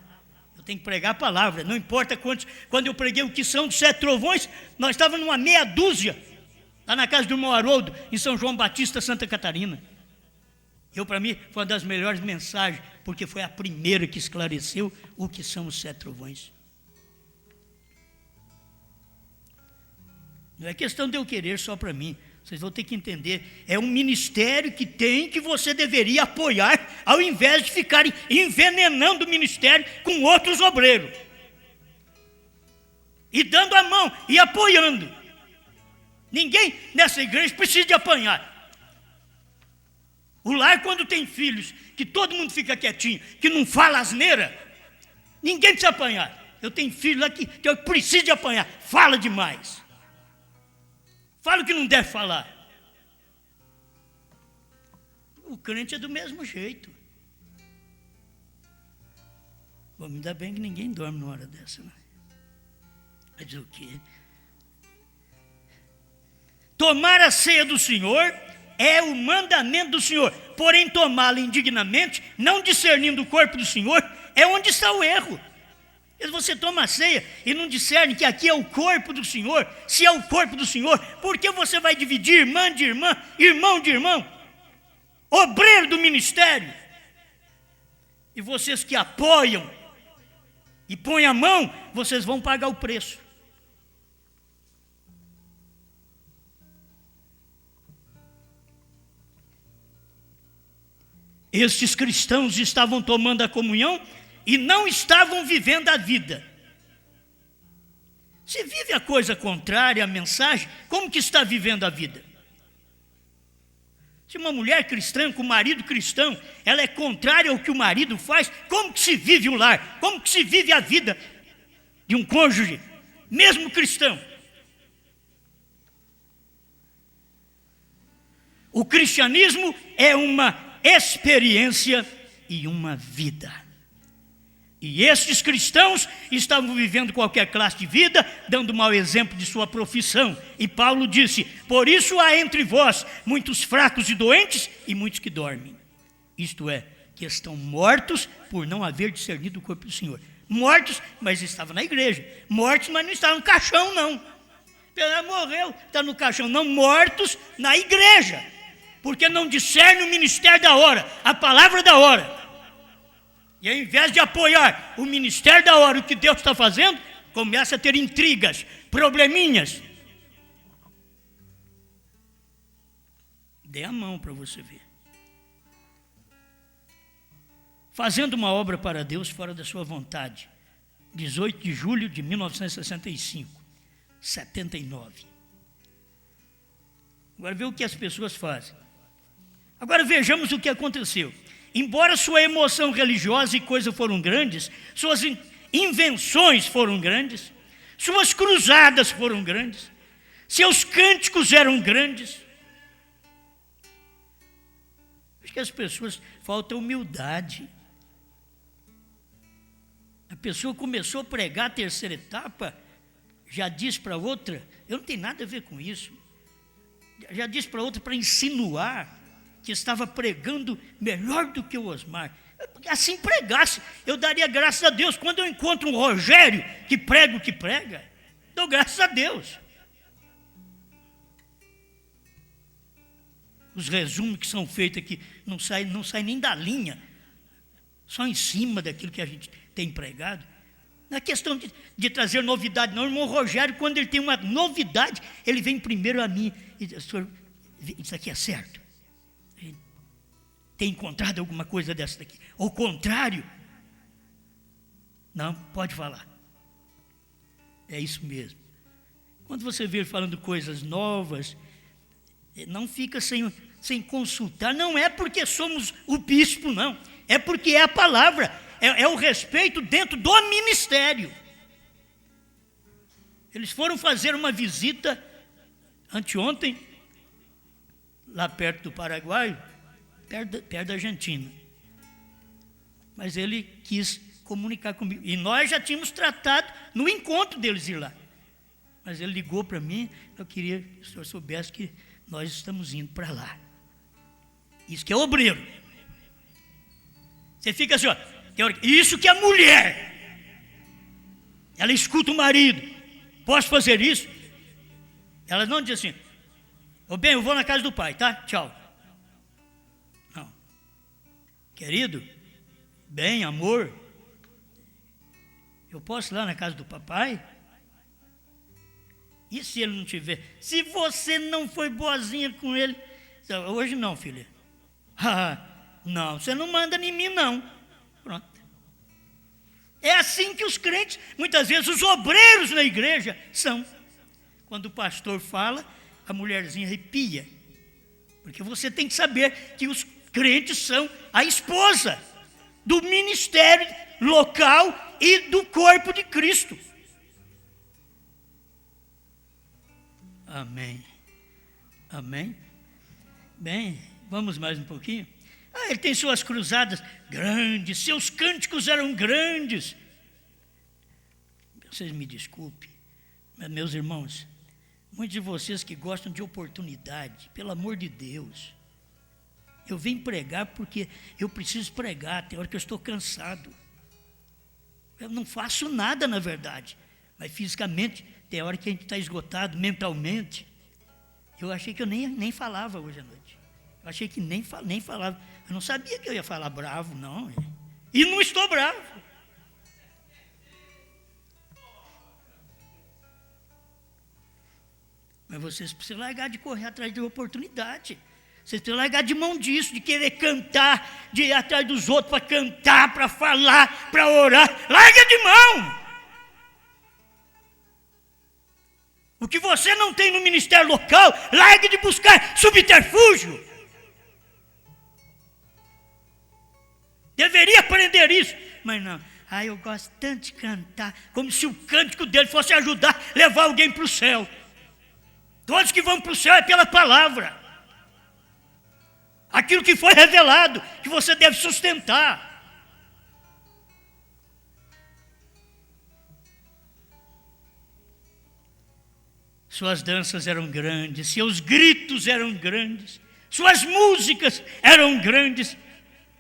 Eu tenho que pregar a palavra, não importa quantos. Quando eu preguei o que são os 7 trovões, nós estávamos numa meia dúzia, lá na casa do irmão Haroldo, em São João Batista, Santa Catarina. Para mim, foi uma das melhores mensagens, porque foi a primeira que esclareceu o que são os 7 trovões. Não é questão de eu querer só para mim. Vocês vão ter que entender, é um ministério que você deveria apoiar, ao invés de ficarem envenenando o ministério com outros obreiros. E dando a mão, e apoiando. Ninguém nessa igreja precisa de apanhar. O lar, quando tem filhos, que todo mundo fica quietinho, que não fala asneira, ninguém precisa apanhar. Eu tenho filho aqui que eu preciso de apanhar, fala demais. Fala o que não deve falar. O crente é do mesmo jeito. Bom, ainda bem que ninguém dorme numa hora dessa, né? Mas o quê? Tomar a ceia do Senhor é o mandamento do Senhor. Porém, tomá-la indignamente, não discernindo o corpo do Senhor, é onde está o erro. Se você toma a ceia e não discerne que aqui é o corpo do Senhor, se é o corpo do Senhor, por que você vai dividir irmã de irmã, irmão de irmão, obreiro do ministério? E vocês que apoiam e põem a mão, vocês vão pagar o preço. Estes cristãos estavam tomando a comunhão e não estavam vivendo a vida. Se vive a coisa contrária à mensagem, como que está vivendo a vida? Se uma mulher cristã com marido cristão, ela é contrária ao que o marido faz, como que se vive o lar? Como que se vive a vida de um cônjuge, mesmo cristão? O cristianismo é uma experiência e uma vida. E estes cristãos estavam vivendo qualquer classe de vida, dando mau exemplo de sua profissão. E Paulo disse: por isso há entre vós muitos fracos e doentes e muitos que dormem. Isto é, que estão mortos por não haver discernido o corpo do Senhor. Mortos, mas estavam na igreja. Mortos, mas não estavam no caixão, não. Ela morreu, está no caixão. Não, mortos na igreja. Porque não discerne o ministério da hora, a palavra da hora. E ao invés de apoiar o ministério da hora, o que Deus está fazendo, começa a ter intrigas, probleminhas. Dê a mão para você ver. Fazendo uma obra para Deus fora da sua vontade. 18 de julho de 1965, 79. Agora vê o que as pessoas fazem. Agora vejamos o que aconteceu. Embora sua emoção religiosa e coisa foram grandes, suas invenções foram grandes, suas cruzadas foram grandes, seus cânticos eram grandes. Acho que as pessoas falta humildade. pessoa começou a pregar a terceira etapa, já disse para outra, eu não tenho nada a ver com isso, já disse para outra para insinuar que estava pregando melhor do que o Osmar. Assim pregasse, eu daria graças a Deus. Quando eu encontro um Rogério que prega o que prega, dou graças a Deus. Os resumos que são feitos aqui não sai nem da linha, só em cima daquilo que a gente tem pregado. Não é questão de trazer novidade, não. O irmão Rogério, quando ele tem uma novidade, ele vem primeiro a mim e diz: senhor, isso aqui é certo? Tem encontrado alguma coisa dessa daqui? Ao contrário? Não, pode falar. É isso mesmo. Quando você vê ele falando coisas novas, não fica sem consultar. Não é porque somos o bispo, não. É porque é a palavra. É o respeito dentro do ministério. Eles foram fazer uma visita anteontem, lá perto do Paraguai, perto da Argentina. Mas ele quis comunicar comigo. E nós já tínhamos tratado no encontro deles ir lá. Mas ele ligou para mim, eu queria que o senhor soubesse que nós estamos indo para lá. Isso que é obreiro. Você fica assim, ó, isso que é mulher. Ela escuta o marido. Posso fazer isso? Ela não diz assim: ô bem, eu vou na casa do pai, tá? Tchau. Não. Querido, bem, amor, eu posso ir lá na casa do papai? E se ele não tiver? Se você não foi boazinha com ele? Hoje não, filha. Não, você não manda em mim, não. Pronto. É assim que os crentes, muitas vezes os obreiros na igreja são. Quando o pastor fala, a mulherzinha arrepia. Porque você tem que saber que os crentes são a esposa do ministério local e do corpo de Cristo. Amém. Amém. Bem, vamos mais um pouquinho. Ele tem suas cruzadas grandes, seus cânticos eram grandes. Vocês me desculpem, mas meus irmãos, muitos de vocês que gostam de oportunidade, pelo amor de Deus, eu venho pregar porque eu preciso pregar, tem hora que eu estou cansado. Eu não faço nada, na verdade, mas fisicamente, tem hora que a gente está esgotado mentalmente. Eu achei que eu nem falava hoje à noite. Eu achei que nem falava. Eu não sabia que eu ia falar bravo, não. E não estou bravo. Mas vocês precisam largar de correr atrás de oportunidade. Vocês precisam largar de mão disso, de querer cantar, de ir atrás dos outros para cantar, para falar, para orar. Larga de mão! O que você não tem no ministério local, largue de buscar subterfúgio. Deveria aprender isso, mas não. Eu gosto tanto de cantar, como se o cântico dele fosse ajudar a levar alguém para o céu. Todos que vão para o céu é pela palavra. Aquilo que foi revelado, que você deve sustentar. Suas danças eram grandes, seus gritos eram grandes, suas músicas eram grandes,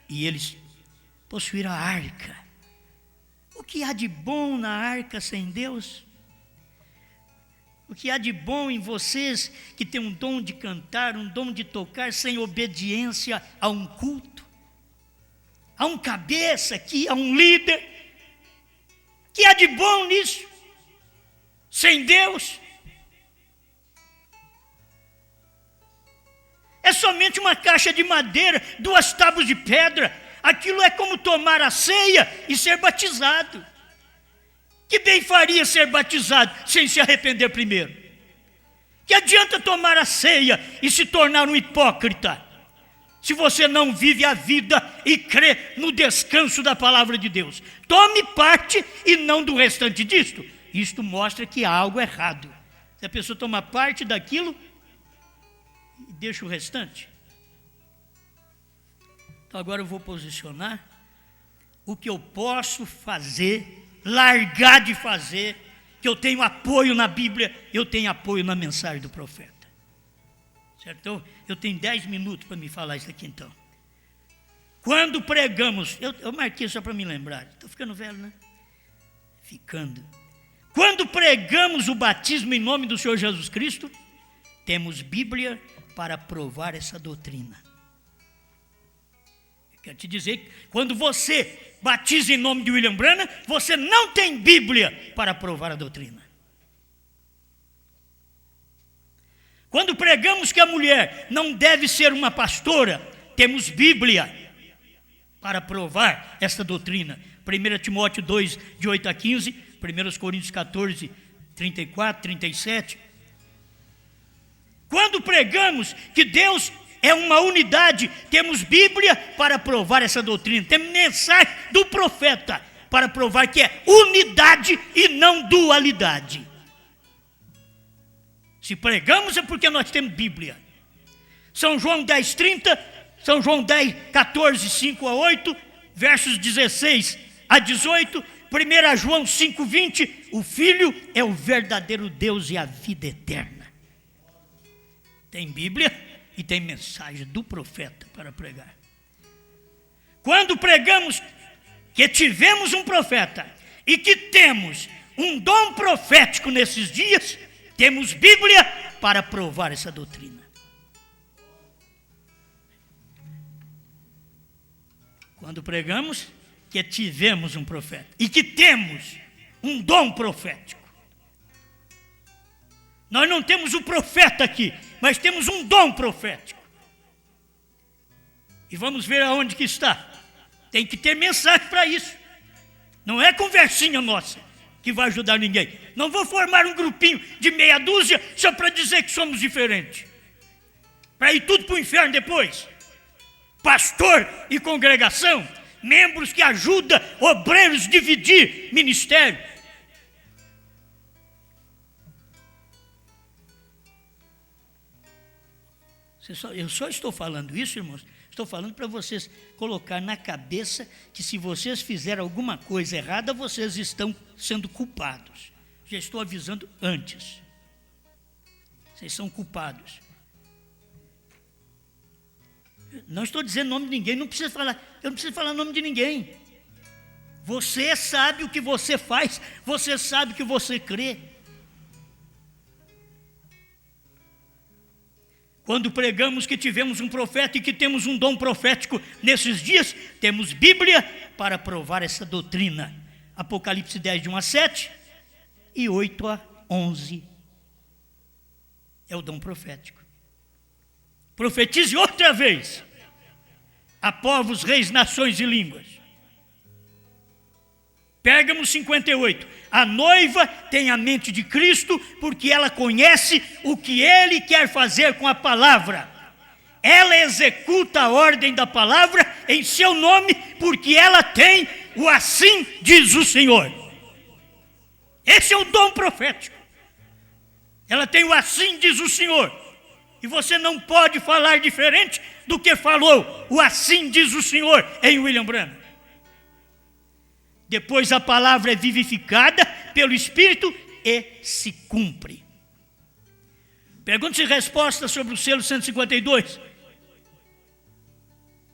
e eles possuíram a arca. O que há de bom na arca sem Deus? O que há de bom em vocês que têm um dom de cantar, um dom de tocar, sem obediência a um culto? A um cabeça aqui, a um líder? O que há de bom nisso? Sem Deus? É somente uma caixa de madeira, 2 tábuas de pedra. Aquilo é como tomar a ceia e ser batizado. Que bem faria ser batizado sem se arrepender primeiro? Que adianta tomar a ceia e se tornar um hipócrita, se você não vive a vida e crê no descanso da palavra de Deus? Tome parte e não do restante disto. Isto mostra que há algo errado. Se a pessoa toma parte daquilo e deixa o restante. Então agora eu vou posicionar o que eu posso fazer largar de fazer, que eu tenho apoio na Bíblia, eu tenho apoio na mensagem do profeta. Certo? Então, eu tenho 10 minutos para me falar isso aqui então. Quando pregamos, eu marquei só para me lembrar, estou ficando velho, né? Quando pregamos o batismo em nome do Senhor Jesus Cristo, temos Bíblia para provar essa doutrina. Eu quero te dizer que quando você batiza em nome de William Branham, você não tem Bíblia para provar a doutrina. Quando pregamos que a mulher não deve ser uma pastora, temos Bíblia para provar essa doutrina. 1 Timóteo 2, de 8 a 15, 1 Coríntios 14, 34, 37. Quando pregamos que Deus é uma unidade, temos Bíblia para provar essa doutrina. Temos mensagem do profeta para provar que é unidade e não dualidade. Se pregamos é porque nós temos Bíblia. São João 10:30, São João 14, 5 a 8, versos 16 a 18, 1 João 5:20, o Filho é o verdadeiro Deus e a vida eterna. Tem Bíblia e tem mensagem do profeta para pregar. Quando pregamos que tivemos um profeta e que temos um dom profético nesses dias, temos Bíblia para provar essa doutrina. Quando pregamos que tivemos um profeta e que temos um dom profético. Nós não temos o profeta aqui, mas temos um dom profético. E vamos ver aonde que está. Tem que ter mensagem para isso. Não é conversinha nossa que vai ajudar ninguém. Não vou formar um grupinho de meia dúzia só para dizer que somos diferentes. Para ir tudo para o inferno depois. Pastor e congregação, membros que ajudam obreiros a dividir ministério. Eu só estou falando isso, irmãos, estou falando para vocês colocar na cabeça que se vocês fizerem alguma coisa errada, vocês estão sendo culpados. Já estou avisando antes. Vocês são culpados. Não estou dizendo nome de ninguém, eu não preciso falar nome de ninguém. Você sabe o que você faz, você sabe o que você crê. Quando pregamos que tivemos um profeta e que temos um dom profético nesses dias, temos Bíblia para provar essa doutrina. Apocalipse 10, de 1 a 7 e 8 a 11. É o dom profético. Profetize outra vez a povos, reis, nações e línguas. Pérgamo 58. A noiva tem a mente de Cristo porque ela conhece o que Ele quer fazer com a palavra. Ela executa a ordem da palavra em seu nome porque ela tem o assim diz o Senhor. Esse é o dom profético. Ela tem o assim diz o Senhor. E você não pode falar diferente do que falou o assim diz o Senhor em William Branham. Depois a palavra é vivificada pelo Espírito e se cumpre. Perguntas e respostas sobre o selo 152.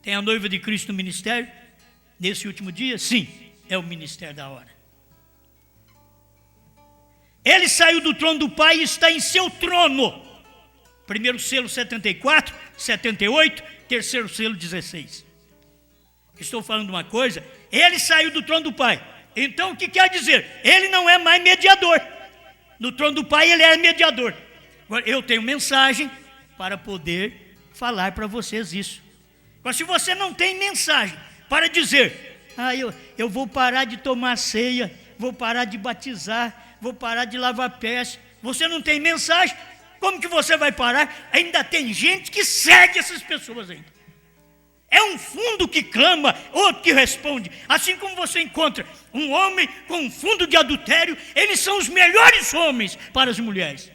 Tem a noiva de Cristo no ministério? Nesse último dia? Sim, é o ministério da hora. Ele saiu do trono do Pai e está em seu trono. Primeiro selo 74, 78, terceiro selo 16. Estou falando uma coisa, ele saiu do trono do Pai. Então o que quer dizer? Ele não é mais mediador. No trono do Pai ele era mediador. Agora eu tenho mensagem para poder falar para vocês isso. Mas se você não tem mensagem para dizer, eu vou parar de tomar ceia, vou parar de batizar, vou parar de lavar pés, você não tem mensagem, como que você vai parar? Ainda tem gente que segue essas pessoas ainda. É um fundo que clama, outro que responde. Assim como você encontra um homem com um fundo de adultério, eles são os melhores homens para as mulheres.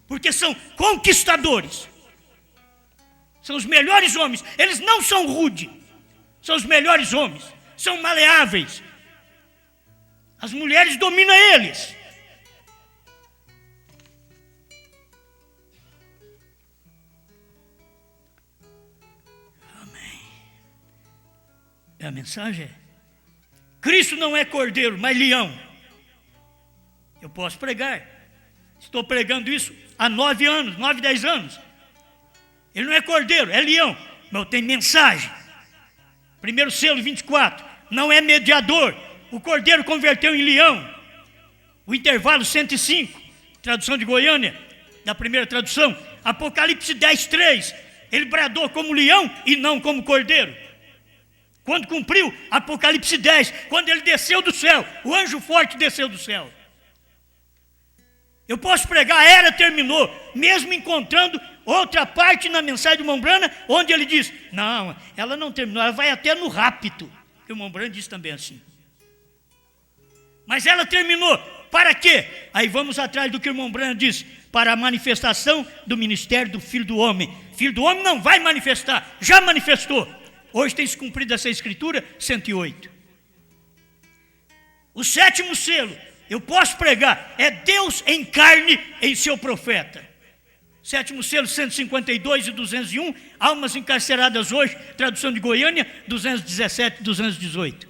Porque são conquistadores. São os melhores homens. Eles não são rudes. São os melhores homens. São maleáveis. As mulheres dominam eles. Amém. A mensagem é: Cristo não é cordeiro, mas leão. Eu posso pregar. Estou pregando isso há 9 anos, 9, 10 anos. Ele não é cordeiro, é leão. Mas eu tenho mensagem. Primeiro selo 24. Não é mediador. O cordeiro converteu em leão. O intervalo 105. Tradução de Goiânia, da primeira tradução. Apocalipse 10, 3. Ele bradou como leão e não como cordeiro. Quando cumpriu Apocalipse 10, quando ele desceu do céu, o anjo forte desceu do céu. Eu posso pregar, a era terminou, mesmo encontrando outra parte na mensagem de Mombrana, onde ele diz: não, ela não terminou, ela vai até no rapto. E o Mombrana diz também assim. Mas ela terminou, para quê? Aí vamos atrás do que o Mombrana diz: para a manifestação do ministério do Filho do Homem. Filho do Homem não vai manifestar, já manifestou. Hoje tem se cumprido essa escritura, 108. O 7º selo, eu posso pregar, é Deus em carne em seu profeta. 7º selo, 152 e 201, almas encarceradas hoje, tradução de Goiânia, 217 e 218.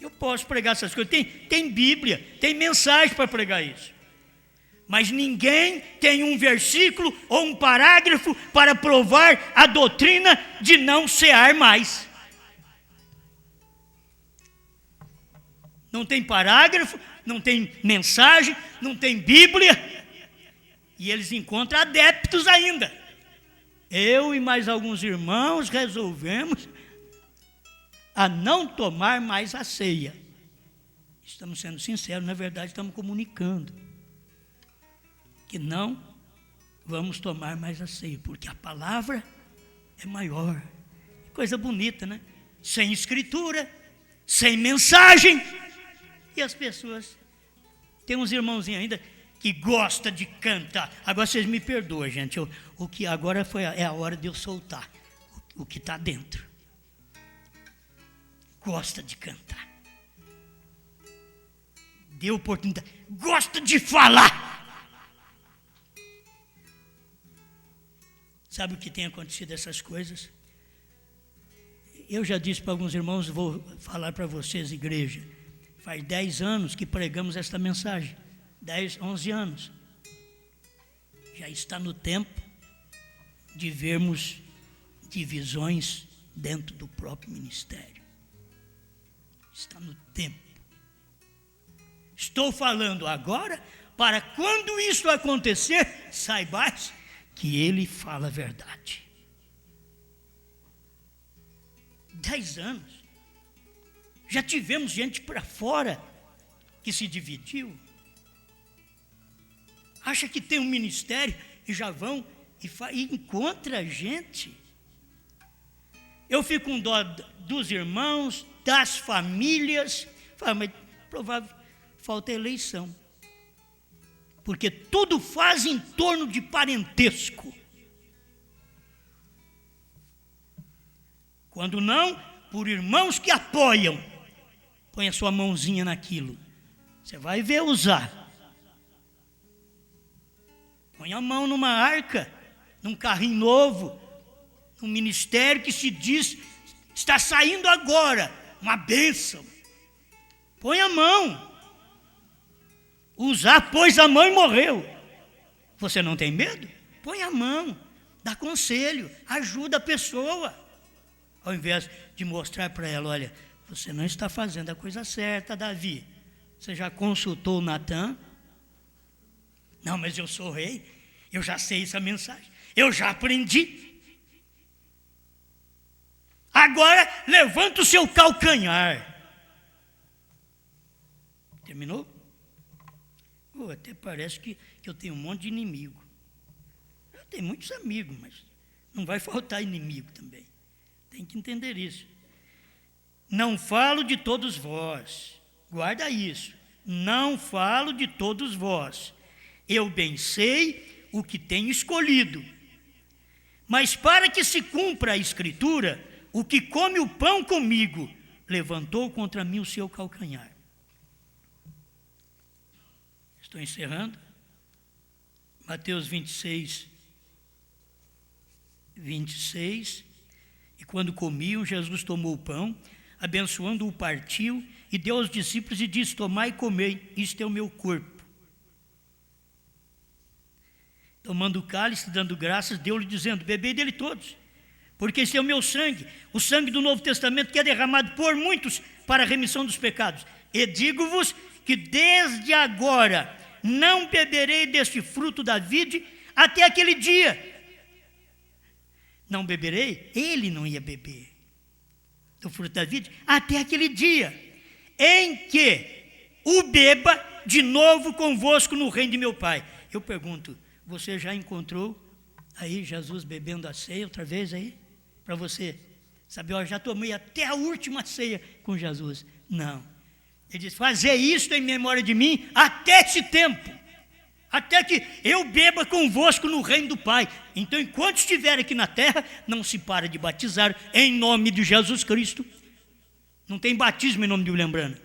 Eu posso pregar essas coisas, tem Bíblia, tem mensagem para pregar isso. Mas ninguém tem um versículo ou um parágrafo para provar a doutrina de não cear mais. Não tem parágrafo, não tem mensagem, não tem Bíblia. E eles encontram adeptos ainda. Eu e mais alguns irmãos resolvemos a não tomar mais a ceia. Estamos sendo sinceros, na verdade estamos comunicando que não vamos tomar mais a ceia, porque a palavra é maior. Coisa bonita, né? Sem escritura, sem mensagem. E as pessoas, tem uns irmãozinhos ainda que gostam de cantar. Agora vocês me perdoam, gente. O que agora é a hora de eu soltar o que está dentro. Gosta de cantar. Dê oportunidade. Gosta de falar. Sabe o que tem acontecido essas coisas? Eu já disse para alguns irmãos, vou falar para vocês, igreja. Faz 10 anos que pregamos esta mensagem. 10, 11 anos. Já está no tempo de vermos divisões dentro do próprio ministério. Está no tempo. Estou falando agora para quando isso acontecer, saibais que ele fala a verdade. 10 anos. Já tivemos gente para fora que se dividiu. Acha que tem um ministério e já vão e encontra gente. Eu fico com dó dos irmãos, das famílias. Fala, mas provável falta eleição. Porque tudo faz em torno de parentesco. Quando não, por irmãos que apoiam. Põe a sua mãozinha naquilo. Você vai ver usar. Põe a mão numa arca, num carrinho novo, num ministério que se diz, está saindo agora, uma bênção. Põe a mão. Usar, pôs a mão e morreu. Você não tem medo? Põe a mão, dá conselho, ajuda a pessoa. Ao invés de mostrar para ela, olha, você não está fazendo a coisa certa, Davi. Você já consultou o Natan? Não, mas eu sou rei, eu já sei essa mensagem, eu já aprendi. Agora, levanta o seu calcanhar. Terminou? Até parece que eu tenho um monte de inimigo. Eu tenho muitos amigos, mas não vai faltar inimigo também. Tem que entender isso. Não falo de todos vós. Guarda isso. Não falo de todos vós. Eu bem sei o que tenho escolhido. Mas para que se cumpra a escritura, o que come o pão comigo, levantou contra mim o seu calcanhar. Estou encerrando. Mateus 26. E quando comiam, Jesus tomou o pão, abençoando-o, partiu e deu aos discípulos e disse: tomai e comei, isto é o meu corpo. Tomando o cálice, dando graças, deu-lhe dizendo: bebei dele todos, porque este é o meu sangue, o sangue do Novo Testamento, que é derramado por muitos para a remissão dos pecados. E digo-vos que desde agora não beberei deste fruto da vide até aquele dia. Não beberei? Ele não ia beber do fruto da vide até aquele dia em que o beba de novo convosco no reino de meu Pai. Eu pergunto, você já encontrou aí Jesus bebendo a ceia outra vez aí? Para você saber, eu já tomei até a última ceia com Jesus. Não. Ele diz: fazer isto em memória de mim até esse tempo, até que eu beba convosco no reino do Pai. Então, enquanto estiver aqui na terra, não se para de batizar em nome de Jesus Cristo. Não tem batismo em nome de William Branham.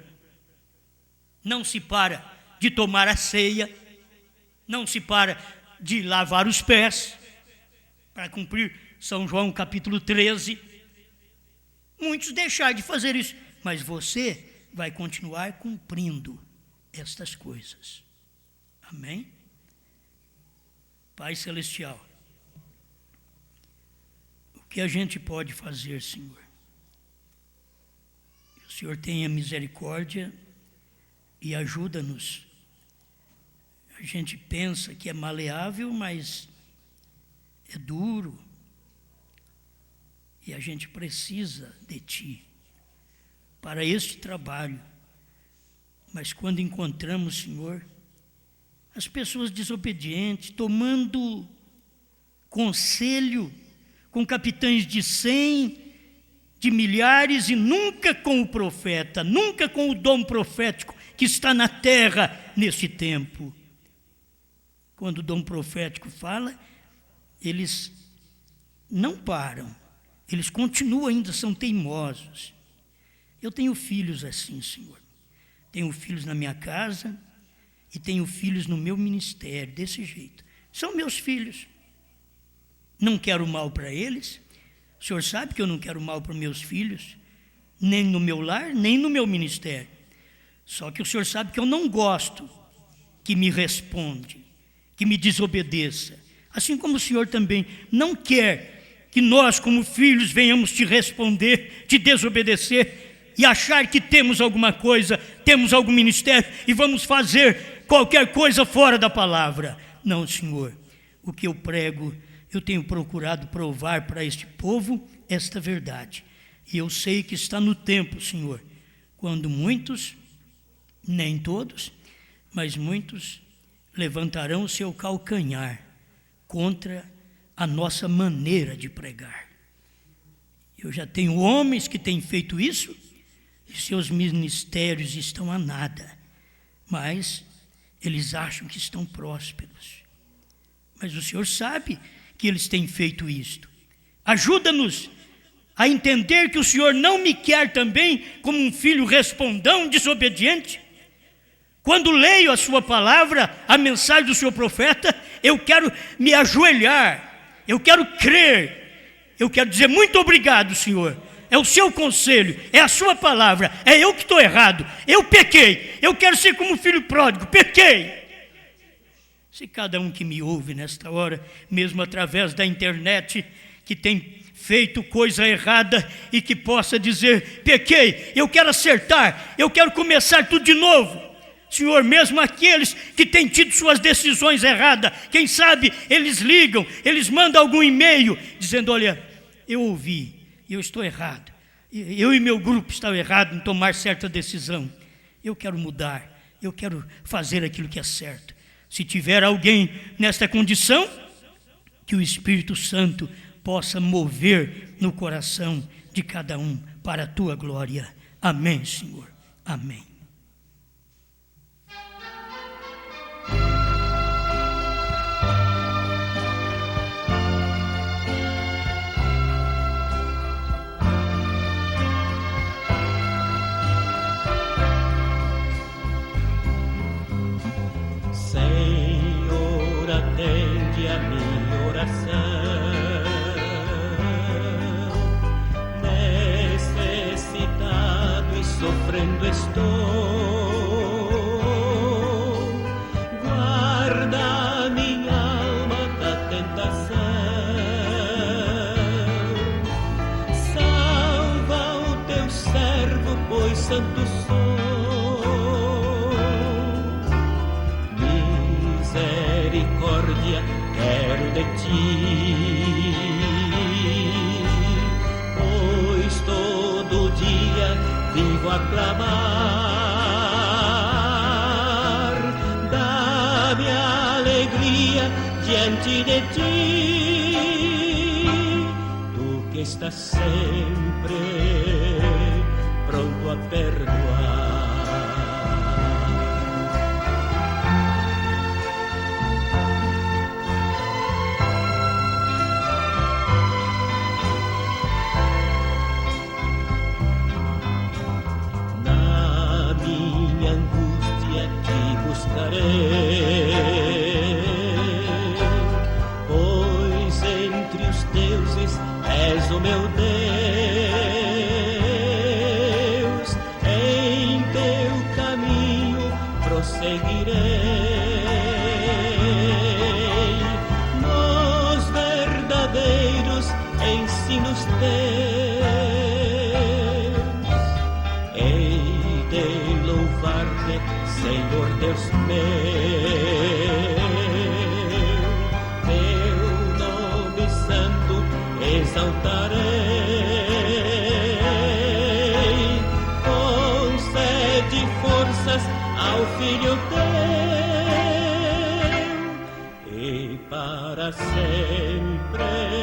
Não se para de tomar a ceia. Não se para de lavar os pés para cumprir São João capítulo 13. Muitos deixaram de fazer isso, mas você vai continuar cumprindo estas coisas. Amém? Pai Celestial, o que a gente pode fazer, Senhor? Que o Senhor tenha misericórdia e ajuda-nos. A gente pensa que é maleável, mas é duro. E a gente precisa de Ti para este trabalho. Mas quando encontramos, Senhor, as pessoas desobedientes, tomando conselho com capitães de 100, de milhares, e nunca com o profeta, nunca com o dom profético que está na terra nesse tempo. Quando o dom profético fala, eles não param, eles continuam ainda, são teimosos. Eu tenho filhos assim, Senhor. Tenho filhos na minha casa e tenho filhos no meu ministério, desse jeito. São meus filhos. Não quero mal para eles. O Senhor sabe que eu não quero mal para meus filhos, nem no meu lar, nem no meu ministério. Só que o Senhor sabe que eu não gosto que me responde, que me desobedeça. Assim como o Senhor também não quer que nós, como filhos, venhamos te responder, te desobedecer e achar que temos alguma coisa, temos algum ministério e vamos fazer qualquer coisa fora da palavra. Não, Senhor. O que eu prego, eu tenho procurado provar para este povo esta verdade. E eu sei que está no tempo, Senhor, quando muitos, nem todos, mas muitos levantarão o seu calcanhar contra a nossa maneira de pregar. Eu já tenho homens que têm feito isso e seus ministérios estão a nada, mas eles acham que estão prósperos. Mas o Senhor sabe que eles têm feito isto. Ajuda-nos a entender que o Senhor não me quer também como um filho respondão, desobediente. Quando leio a sua palavra, a mensagem do seu profeta, eu quero me ajoelhar, eu quero crer, eu quero dizer muito obrigado, Senhor. É o seu conselho, é a sua palavra, é eu que estou errado, eu pequei, eu quero ser como um filho pródigo, pequei. Se cada um que me ouve nesta hora, mesmo através da internet, que tem feito coisa errada e que possa dizer, pequei, eu quero acertar, eu quero começar tudo de novo. Senhor, mesmo aqueles que têm tido suas decisões erradas, quem sabe eles ligam, eles mandam algum e-mail dizendo, olha, eu ouvi, eu estou errado, eu e meu grupo estão errados em tomar certa decisão. Eu quero mudar, eu quero fazer aquilo que é certo. Se tiver alguém nesta condição, que o Espírito Santo possa mover no coração de cada um para a tua glória. Amém, Senhor. Amém. onde estou. Guarda minha alma da tentação, salva o teu servo, pois santo sou. Misericórdia quero de ti, pois todo dia vivo a clamar. Dá-me alegria diante de ti, tu que estás sempre pronto a perdoar. Pois entre os deuses és o meu Deus, em teu caminho prosseguirei, nos verdadeiros ensinos teus, hei de louvar-te, Senhor Deus meu, teu nome santo exaltarei. Concede forças ao Filho teu, e para sempre